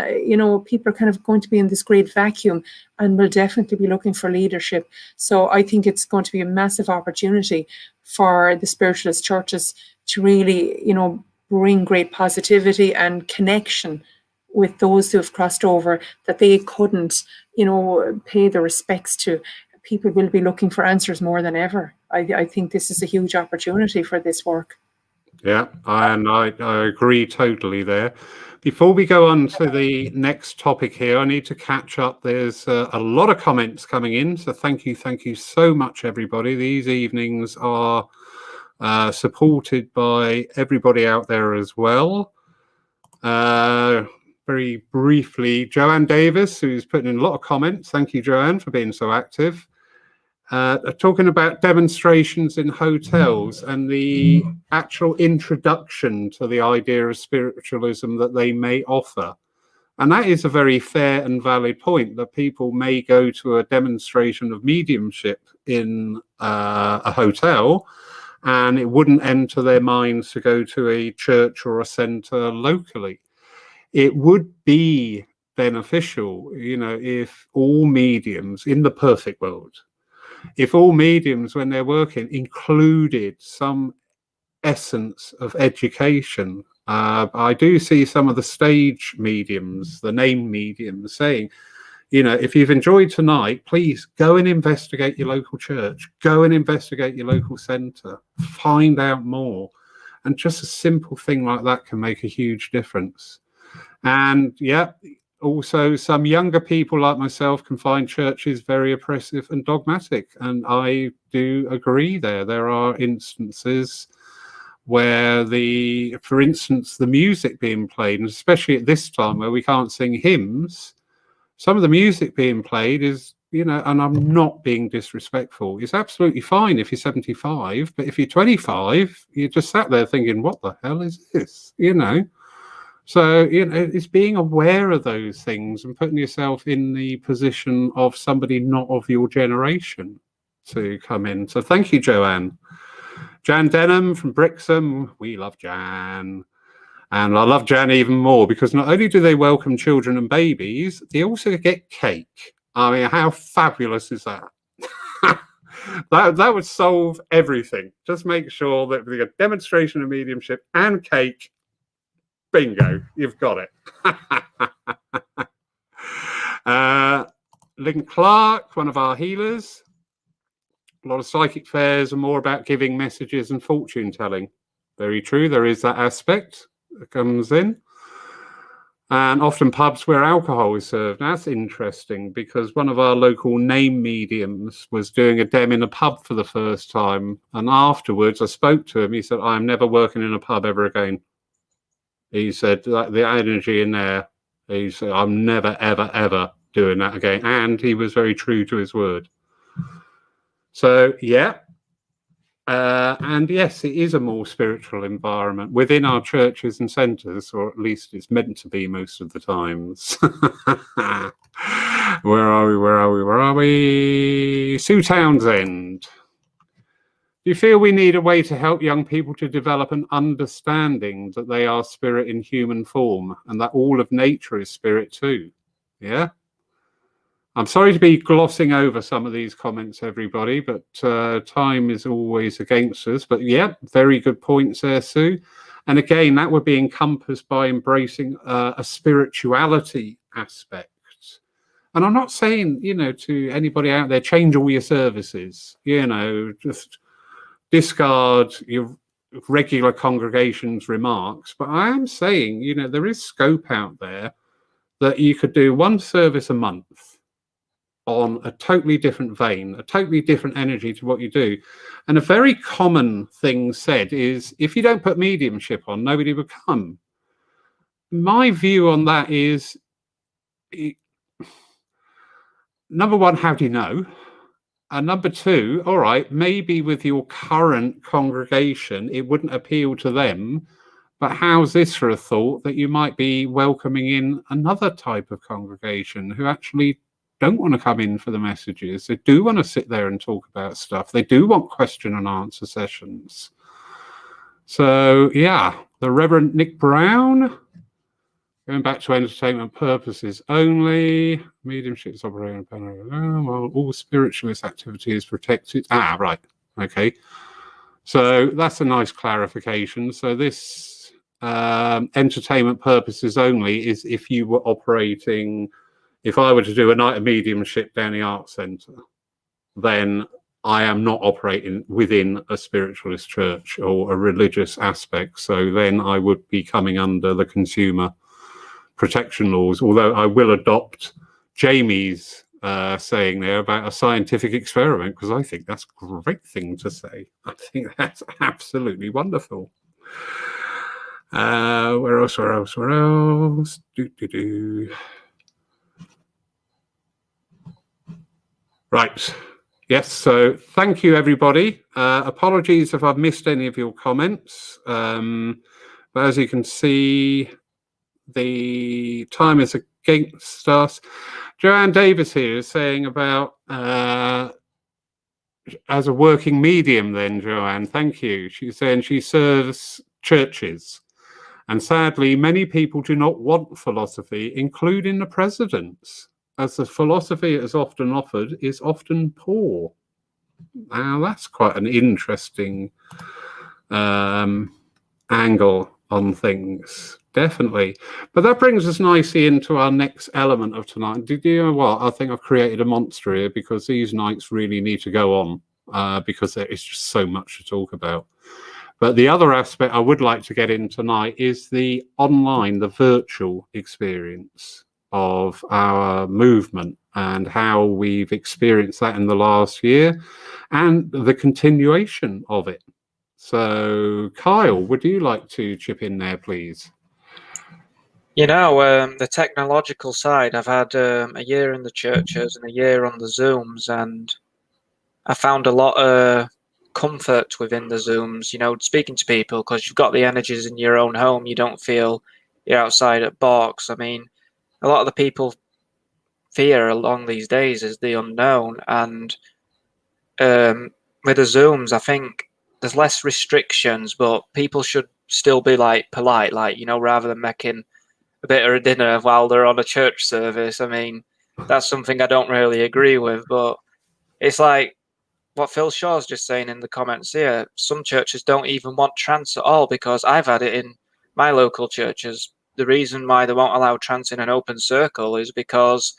people are kind of going to be in this great vacuum, and will definitely be looking for leadership. So I think it's going to be a massive opportunity for the spiritualist churches to really, bring great positivity and connection with those who have crossed over that they couldn't, pay the respects to. People will be looking for answers more than ever. I think this is a huge opportunity for this work. Yeah, and I agree totally there. Before we go on to the next topic here, I need to catch up. There's a lot of comments coming in, so thank you so much, everybody. These evenings are supported by everybody out there as well. Very briefly, Joanne Davis, who's putting in a lot of comments. Thank you, Joanne, for being so active. Talking about demonstrations in hotels and the actual introduction to the idea of spiritualism that they may offer. And that is a very fair and valid point, that people may go to a demonstration of mediumship in a hotel, and it wouldn't enter their minds to go to a church or a centre locally. It would be beneficial, if all mediums, in the perfect world, if all mediums, when they're working, included some essence of education. I do see some of the stage mediums, the name mediums, saying, if you've enjoyed tonight, please go and investigate your local church, go and investigate your local centre, find out more. And just a simple thing like that can make a huge difference. And yeah, also some younger people like myself can find churches very oppressive and dogmatic. And I do agree there. There are instances where for instance, the music being played, and especially at this time where we can't sing hymns, some of the music being played is, you know, and I'm not being disrespectful, it's absolutely fine if you're 75, but if you're 25, you just sat there thinking, what the hell is this, you know? So, you know, it's being aware of those things and putting yourself in the position of somebody not of your generation to come in. So thank you, Joanne. Jan Denham from Brixham. We love Jan. And I love Jan even more because not only do they welcome children and babies, they also get cake. I mean, how fabulous is that? That would solve everything. Just make sure that we get demonstration of mediumship and cake. Bingo, you've got it. Lynn Clark, one of our healers. A lot of psychic fairs are more about giving messages and fortune telling. Very true, there is that aspect that comes in. And often pubs where alcohol is served. Now, that's interesting because one of our local name mediums was doing a dem in a pub for the first time. And afterwards I spoke to him. He said, I'm never working in a pub ever again. He said, like, the energy in there, he said, I'm never, ever, ever doing that again. And he was very true to his word. So, yeah. And yes, it is a more spiritual environment within our churches and centres, or at least it's meant to be most of the times. Where are we? Sue Townsend. Do you feel we need a way to help young people to develop an understanding that they are spirit in human form and that all of nature is spirit too? Yeah. I'm sorry to be glossing over some of these comments, everybody, but time is always against us. But yeah, very good points there, Sue. And again, that would be encompassed by embracing a spirituality aspect. And I'm not saying, you know, to anybody out there, change all your services, you know, just discard your regular congregation's remarks. But I am saying, you know, there is scope out there that you could do one service a month on a totally different vein, a totally different energy to what you do. And a very common thing said is, if you don't put mediumship on, nobody will come. My view on that is, number one, how do you know? And number two, all right, maybe with your current congregation, it wouldn't appeal to them, but how's this for a thought that you might be welcoming in another type of congregation who actually don't want to come in for the messages. They do want to sit there and talk about stuff. They do want question and answer sessions. So, yeah, the Reverend Nick Brown, going back to entertainment purposes only, mediumship is operating while all spiritualist activity is protected. Ah, right. Okay. So that's a nice clarification. So this entertainment purposes only is if you were operating, if I were to do a night of mediumship down the Arts Centre, then I am not operating within a spiritualist church or a religious aspect. So then I would be coming under the consumer protection laws, although I will adopt Jamie's saying there about a scientific experiment, because I think that's a great thing to say. I think that's absolutely wonderful. Where else? Right. Yes, so thank you, everybody. Apologies if I've missed any of your comments. But as you can see, the time is against us. Joanne Davis here is saying about as a working medium then, Joanne, thank you. She's saying she serves churches. And sadly, many people do not want philosophy, including the presidents, as the philosophy it is often offered is often poor. Now, that's quite an interesting angle on things, definitely. But that brings us nicely into our next element of tonight. Do you know what? I think I've created a monster here because these nights really need to go on because there is just so much to talk about. But the other aspect I would like to get in tonight is the online, the virtual experience of our movement and how we've experienced that in the last year and the continuation of it. So, Kyle, would you like to chip in there, please? You know, the technological side, I've had a year in the churches and a year on the Zooms, and I found a lot of comfort within the Zooms, you know, speaking to people, because you've got the energies in your own home. You don't feel you're outside at box. I mean, a lot of the people fear along these days is the unknown, and with the Zooms, I think there's less restrictions, but people should still be like polite, like, you know, rather than making a bit of a dinner while they're on a church service. I mean, that's something I don't really agree with, but it's like what Phil Shaw's just saying in the comments here. Some churches don't even want trance at all, because I've had it in my local churches. The reason why they won't allow trance in an open circle is because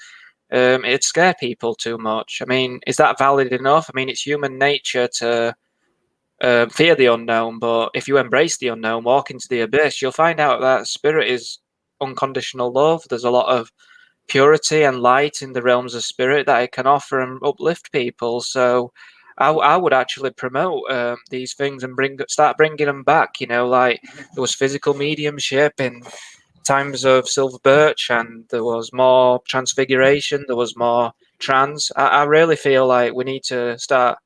it'd scare people too much. I mean, is that valid enough? I mean, it's human nature to fear the unknown, but if you embrace the unknown, walk into the abyss, you'll find out that spirit is unconditional love. There's a lot of purity and light in the realms of spirit that it can offer and uplift people. So I would actually promote these things and start bringing them back. You know, like there was physical mediumship in times of Silver Birch, and there was more transfiguration, there was more trance. I really feel like we need to start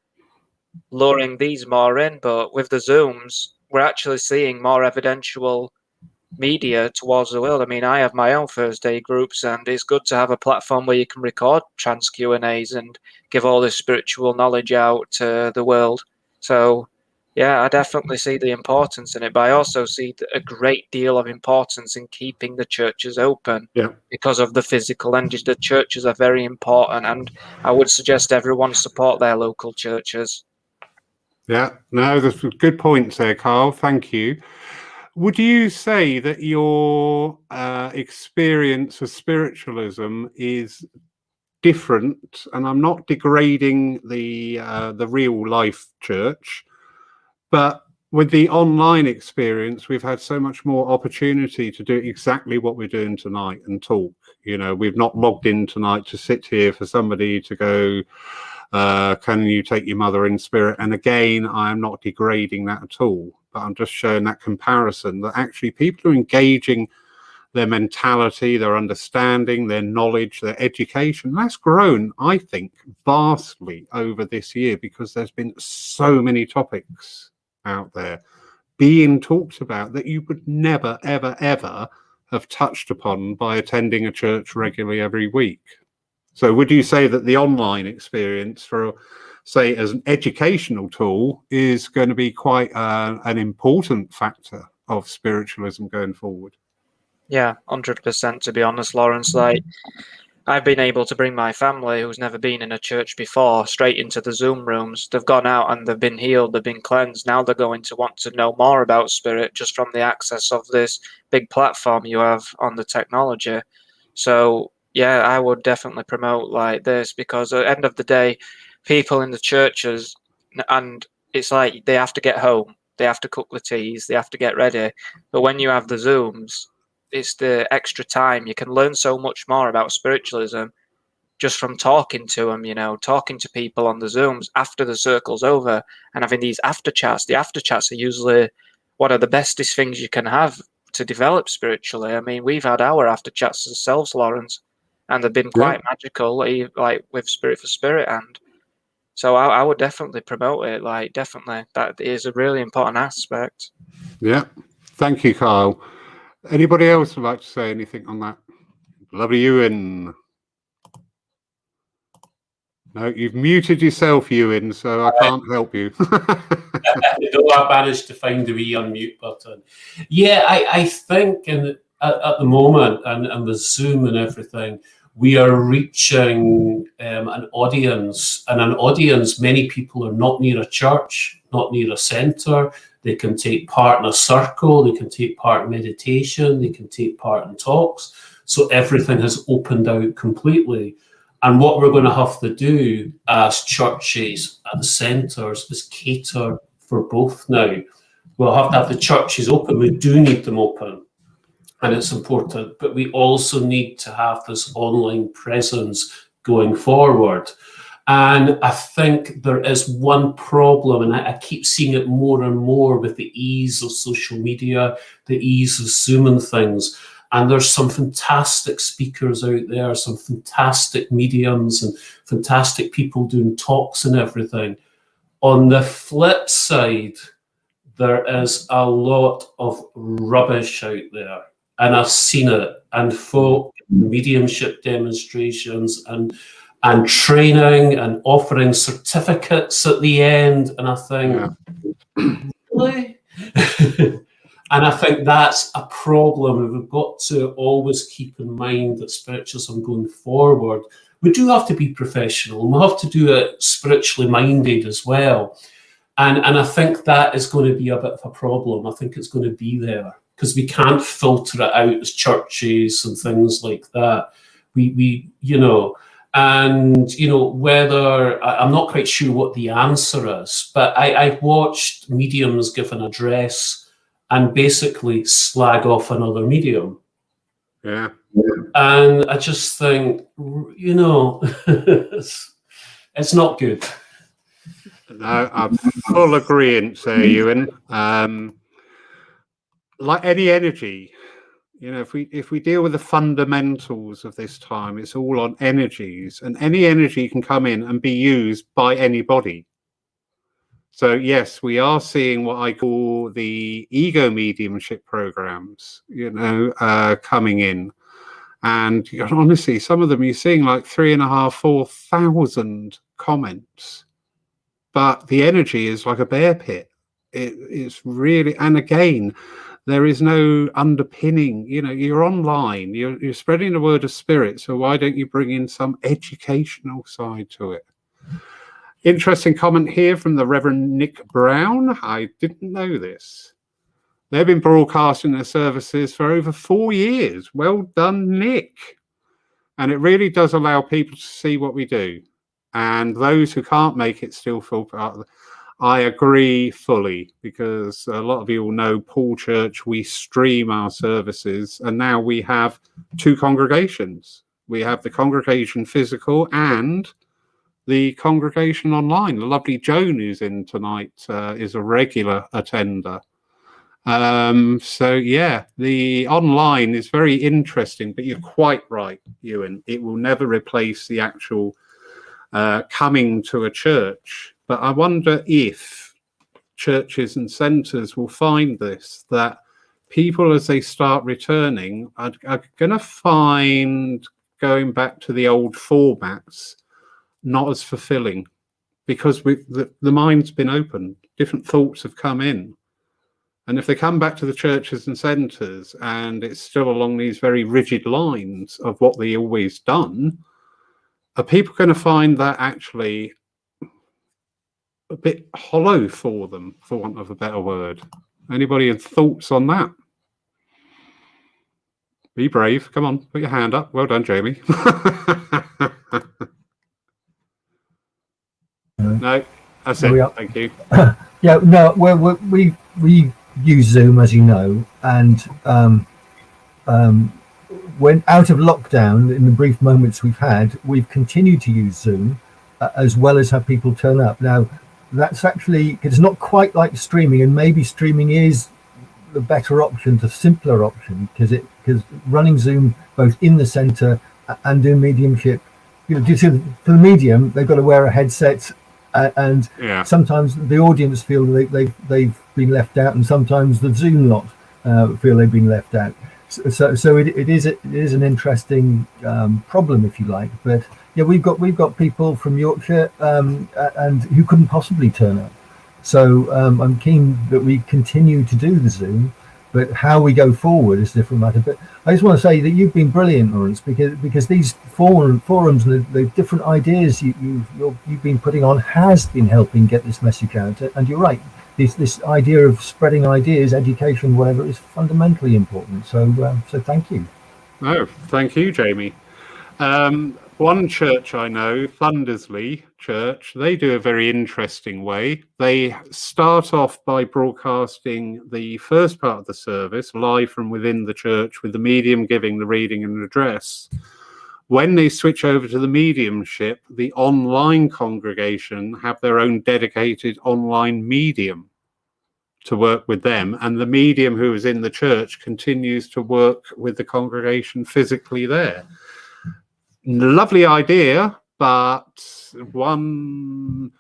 luring these more in, but with the Zooms, we're actually seeing more evidential media towards the world. I mean, I have my own Thursday groups, and it's good to have a platform where you can record trans Q&As and give all this spiritual knowledge out to the world. So yeah, I definitely see the importance in it, but I also see a great deal of importance in keeping the churches open because of the physical energy. The churches are very important, and I would suggest everyone support their local churches. Yeah, no, there's good points there, Carl. Thank you. Would you say that your experience of spiritualism is different? And I'm not degrading the real life church, but with the online experience, we've had so much more opportunity to do exactly what we're doing tonight and talk. You know, we've not logged in tonight to sit here for somebody to go, can you take your mother in spirit? And again, I am not degrading that at all, but I'm just showing that comparison that actually people are engaging their mentality, their understanding, their knowledge, their education. That's grown, I think, vastly over this year because there's been so many topics out there being talked about that you would never, ever, ever have touched upon by attending a church regularly every week. So would you say that the online experience for, say, as an educational tool is going to be quite an important factor of spiritualism going forward? Yeah, 100%, to be honest, Lawrence. Like, I've been able to bring my family, who's never been in a church before, straight into the Zoom rooms. They've gone out and they've been healed, they've been cleansed. Now they're going to want to know more about spirit just from the access of this big platform you have on the technology. So yeah, I would definitely promote like this, because at the end of the day, people in the churches, and it's like they have to get home, they have to cook the teas, they have to get ready. But when you have the Zooms, it's the extra time. You can learn so much more about spiritualism just from talking to them, you know, talking to people on the Zooms after the circle's over and having these after chats. The after chats are usually one of the bestest things you can have to develop spiritually. I mean, we've had our after chats ourselves, Lawrence, and they've been quite magical, like with Spirit for Spirit. And so I would definitely promote it. Like, definitely, that is a really important aspect. Yeah. Thank you, Kyle. Anybody else would like to say anything on that? Lovely Ewan. No, you've muted yourself, Ewan, so I can't help you. No, I managed to find the wee unmute button. Yeah, I think at the moment, and the Zoom and everything, we are reaching an audience, and an audience, many people are not near a church, not near a centre. They can take part in a circle, they can take part in meditation, they can take part in talks. So everything has opened out completely. And what we're going to have to do as churches and centres is cater for both now. We'll have to have the churches open. We do need them open, and it's important. But we also need to have this online presence going forward. And I think there is one problem, and I keep seeing it more and more with the ease of social media, the ease of Zoom and things. And there's some fantastic speakers out there, some fantastic mediums and fantastic people doing talks and everything. On the flip side, there is a lot of rubbish out there. And I've seen it. And folk mediumship demonstrations and training and offering certificates at the end. And I think, really? And I think that's a problem. We've got to always keep in mind that spiritualism going forward, we do have to be professional, and we have to do it spiritually minded as well. And I think that is going to be a bit of a problem. I think it's going to be there because we can't filter it out as churches and things like that. We you know, and, you know, whether, I'm not quite sure what the answer is, but I've watched mediums give an address and basically slag off another medium. Yeah. And I just think, you know, it's not good. No, I'm full agreement there, Ewan. Like any energy, you know, if we deal with the fundamentals of this time, it's all on energies, and any energy can come in and be used by anybody. So yes, we are seeing what I call the ego mediumship programs, you know, coming in. And honestly, some of them you're seeing like 3,500, 4,000 comments, but the energy is like a bear pit. It's really, and again, there is no underpinning. You know, you're online, you're spreading the word of spirit. So why don't you bring in some educational side to it? Interesting comment here from the Reverend Nick Brown. I didn't know this. They've been broadcasting their services for over 4 years. Well done, Nick. And it really does allow people to see what we do. And those who can't make it still feel part of it. I agree fully, because a lot of you will know Paul Church, we stream our services, and now we have 2 congregations. We have the congregation physical and the congregation online. The lovely Joan, who's in tonight, is a regular attender. So yeah, the online is very interesting, but you're quite right, Ewan. It will never replace the actual coming to a church. But I wonder if churches and centres will find this, that people, as they start returning, are going to find going back to the old formats not as fulfilling, because the mind's been opened, different thoughts have come in. And if they come back to the churches and centres and it's still along these very rigid lines of what they always done, are people going to find that actually a bit hollow for them, for want of a better word? Anybody have thoughts on that? Be brave. Come on, put your hand up. Well done, Jamie. No, that's it. Thank you. Yeah, no, we use Zoom, as you know, and when out of lockdown, in the brief moments we've had, we've continued to use Zoom as well as have people turn up. Now, that's actually, it's not quite like streaming, and maybe streaming is the better option, the simpler option, because running Zoom both in the centre and doing mediumship, you know, for the medium, they've got to wear a headset, and sometimes the audience feel they've been left out, and sometimes the Zoom lot feel they've been left out. So it is an interesting problem, if you like. But yeah, we've got people from Yorkshire and who couldn't possibly turn up. So I'm keen that we continue to do the Zoom, but how we go forward is a different matter. But I just want to say that you've been brilliant, Lawrence, because these forums and the different ideas you've been putting on has been helping get this message out. And you're right, this idea of spreading ideas, education, whatever, is fundamentally important. So thank you. Oh, thank you, Jamie. One church I know, Thundersley Church, they do a very interesting way. They start off by broadcasting the first part of the service live from within the church, with the medium giving the reading and address. When they switch over to the mediumship, the online congregation have their own dedicated online medium to work with them, and the medium who is in the church continues to work with the congregation physically there. Lovely idea, but one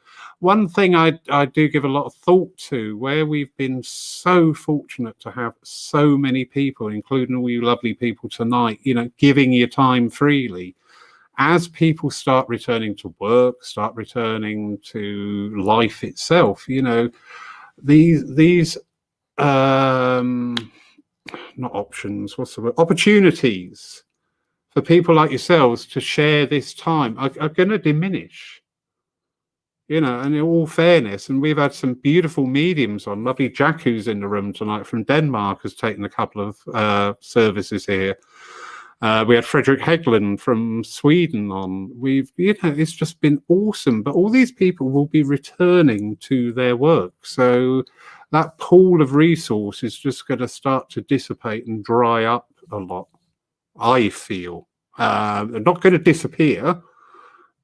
thing I do give a lot of thought to, where we've been so fortunate to have so many people, including all you lovely people tonight, you know, giving your time freely. As people start returning to work, start returning to life itself, you know, these not options, what's the word, opportunities for people like yourselves to share this time are going to diminish, you know, and in all fairness. And we've had some beautiful mediums on. Lovely Jack, who's in the room tonight from Denmark, has taken a couple of services here. We had Frederick Hegland from Sweden on. We've, you know, it's just been awesome. But all these people will be returning to their work. So that pool of resource is just going to start to dissipate and dry up a lot, I feel. They're not going to disappear,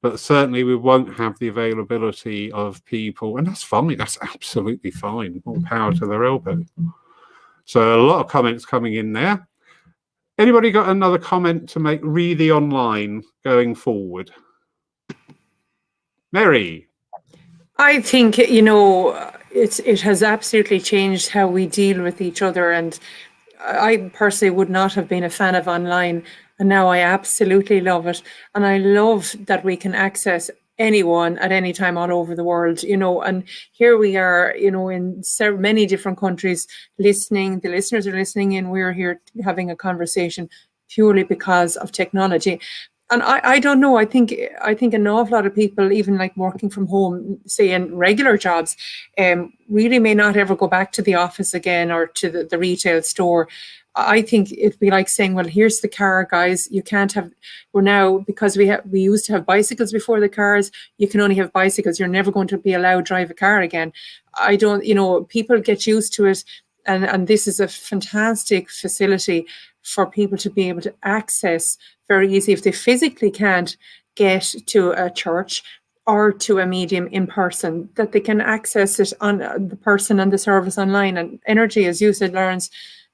but certainly we won't have the availability of people. And that's fine. That's absolutely fine. More power to their elbow. So a lot of comments coming in there. Anybody got another comment to make re the online going forward? Mary? I think, you know, it has absolutely changed how we deal with each other. And I personally would not have been a fan of online. And now I absolutely love it. And I love that we can access anyone at any time all over the world, you know, and here we are, you know, in so many different countries listening. The listeners are listening in. We're here having a conversation purely because of technology. And I don't know, I think an awful lot of people, even like working from home, say in regular jobs, really may not ever go back to the office again or to the retail store. I think it'd be like saying, well, here's the car, guys. You can't have, we're now, because we used to have bicycles before the cars, you can only have bicycles. You're never going to be allowed to drive a car again. I don't, you know, people get used to it. And this is a fantastic facility for people to be able to access very easy if they physically can't get to a church or to a medium in person, that they can access it on the person and the service online. And energy, as you said, Lawrence,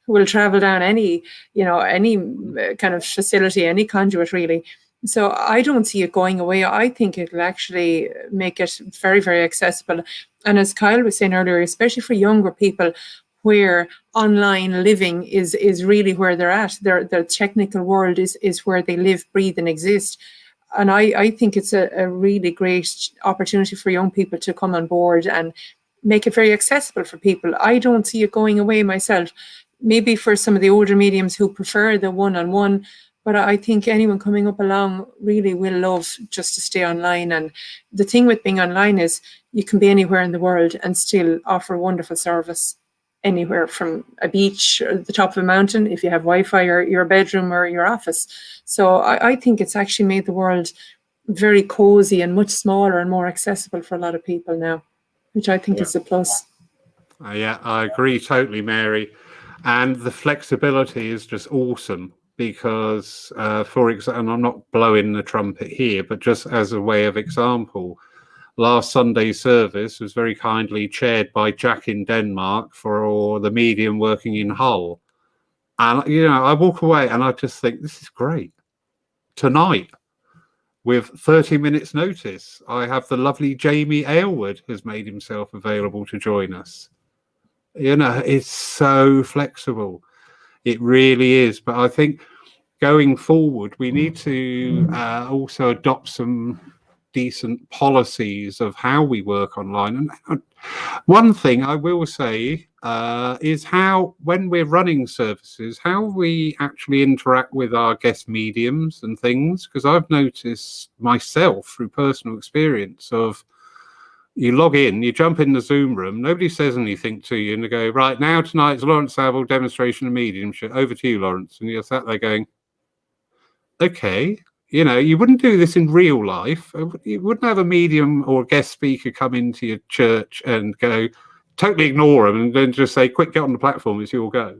will travel down any, you know, any kind of facility, any conduit really. So I don't see it going away. I think it'll actually make it very, very accessible. And as Kyle was saying earlier, especially for younger people, where online living is really where they're at. Their technical world is where they live, breathe, and exist. And I think it's a really great opportunity for young people to come on board and make it very accessible for people. I don't see it going away myself. Maybe for some of the older mediums who prefer the one-on-one, but I think anyone coming up along really will love just to stay online. And the thing with being online is you can be anywhere in the world and still offer wonderful service. Anywhere from a beach or the top of a mountain, if you have Wi-Fi, or your bedroom or your office. So I think it's actually made the world very cozy and much smaller and more accessible for a lot of people now, which I think is a plus. Yeah, I agree totally, Mary. And the flexibility is just awesome because, for example, and I'm not blowing the trumpet here, but just as a way of example, last Sunday's service was very kindly chaired by Jack in Denmark for the medium working in Hull. And, you know, I walk away and I just think, this is great. Tonight, with 30 minutes notice, I have the lovely Jamie Aylwood has made himself available to join us. You know, it's so flexible. It really is. But I think going forward, we need to also adopt some decent policies of how we work online. And one thing I will say is how, when we're running services, how we actually interact with our guest mediums and things. Because I've noticed myself through personal experience of, you log in, you jump in the Zoom room, nobody says anything to you, and they go, right, now tonight's Lawrence Saville demonstration of mediumship. Over to you, Lawrence. And you're sat there going, okay, you know, you wouldn't do this in real life. You wouldn't have a medium or a guest speaker come into your church and go, totally ignore them and then just say, quick, get on the platform, it's your go.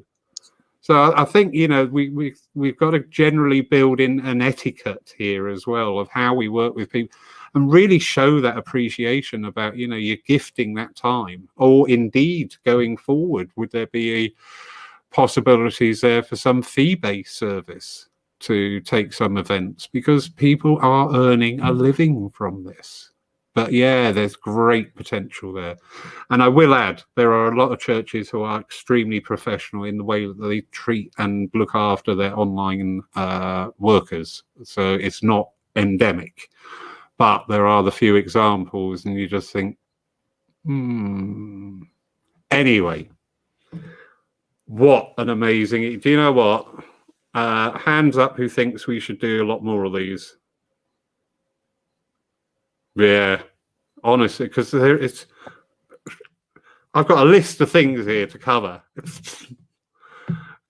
So I think, you know, we've got to generally build in an etiquette here as well of how we work with people and really show that appreciation about, you know, you're gifting that time, or indeed going forward, would there be possibilities there for some fee-based service to take some events, because people are earning a living from this. But yeah, there's great potential there. And I will add, there are a lot of churches who are extremely professional in the way that they treat and look after their online workers. So it's not endemic. But there are the few examples, and you just think, Anyway, what an amazing... Do you know what? Hands up who thinks we should do a lot more of these. Yeah, honestly, because I've got a list of things here to cover.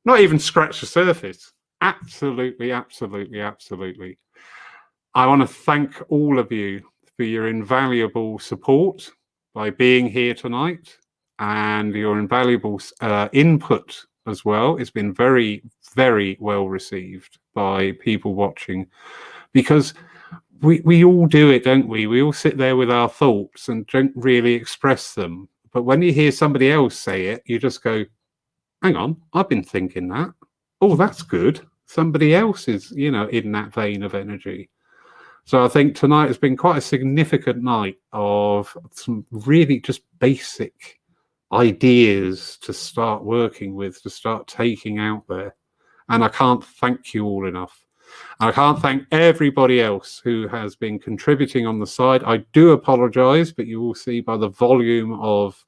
Not even scratch the surface. Absolutely, absolutely, absolutely. I want to thank all of you for your invaluable support by being here tonight, and your invaluable input as well. It's been very, very well received by people watching, because we all do it, don't we? We all sit there with our thoughts and don't really express them. But when you hear somebody else say it, you just go, hang on, I've been thinking that. Oh, that's good. Somebody else is, you know, in that vein of energy. So I think tonight has been quite a significant night of some really just basic ideas to start working with, to start taking out there. And I can't thank you all enough. I can't thank everybody else who has been contributing on the side. I do apologize, but you will see by the volume of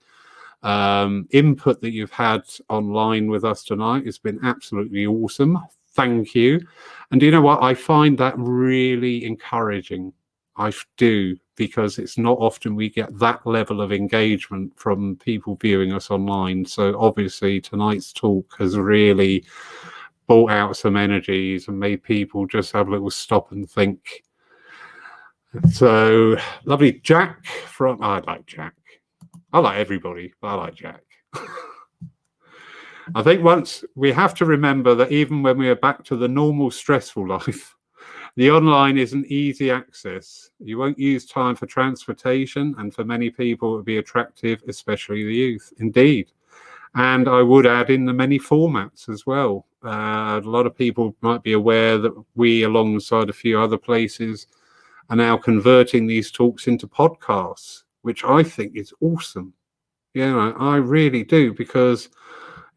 input that you've had online with us tonight, it's been absolutely awesome. Thank you. And you know what? I find that really encouraging. I do, because it's not often we get that level of engagement from people viewing us online. So obviously tonight's talk has really brought out some energies and made people just have a little stop and think. So lovely. Jack from... I like Jack. I like everybody, but I like Jack. I think once we have to remember that even when we are back to the normal stressful life, the online isn't easy access. You won't use time for transportation, and for many people it would be attractive, especially the youth. Indeed. And I would add in the many formats as well. A lot of people might be aware that we, alongside a few other places, are now converting these talks into podcasts, which I think is awesome. Yeah, I really do, because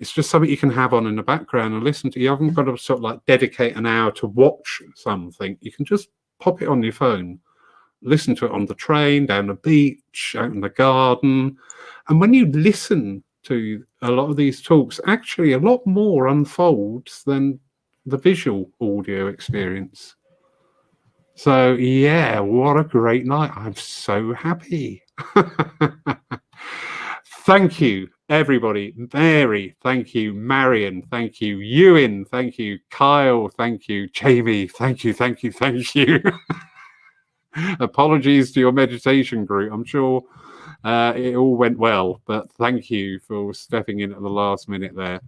it's just something you can have on in the background and listen to. You haven't got to sort of like dedicate an hour to watch something. You can just pop it on your phone, listen to it on the train, down the beach, out in the garden. And when you listen to a lot of these talks, actually a lot more unfolds than the visual audio experience. So yeah, what a great night. I'm so happy. Thank you, everybody. Mary, thank you. Marion, thank you. Ewan, thank you. Kyle, thank you. Jamie, thank you, thank you, thank you. Apologies to your meditation group. I'm sure it all went well, but thank you for stepping in at the last minute there.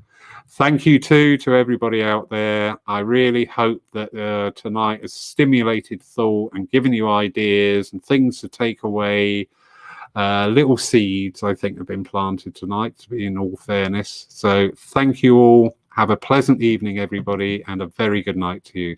Thank you too to everybody out there. I really hope that tonight has stimulated thought and given you ideas and things to take away. Little seeds, I think, have been planted tonight, in all fairness. So thank you all. Have a pleasant evening, everybody, and a very good night to you.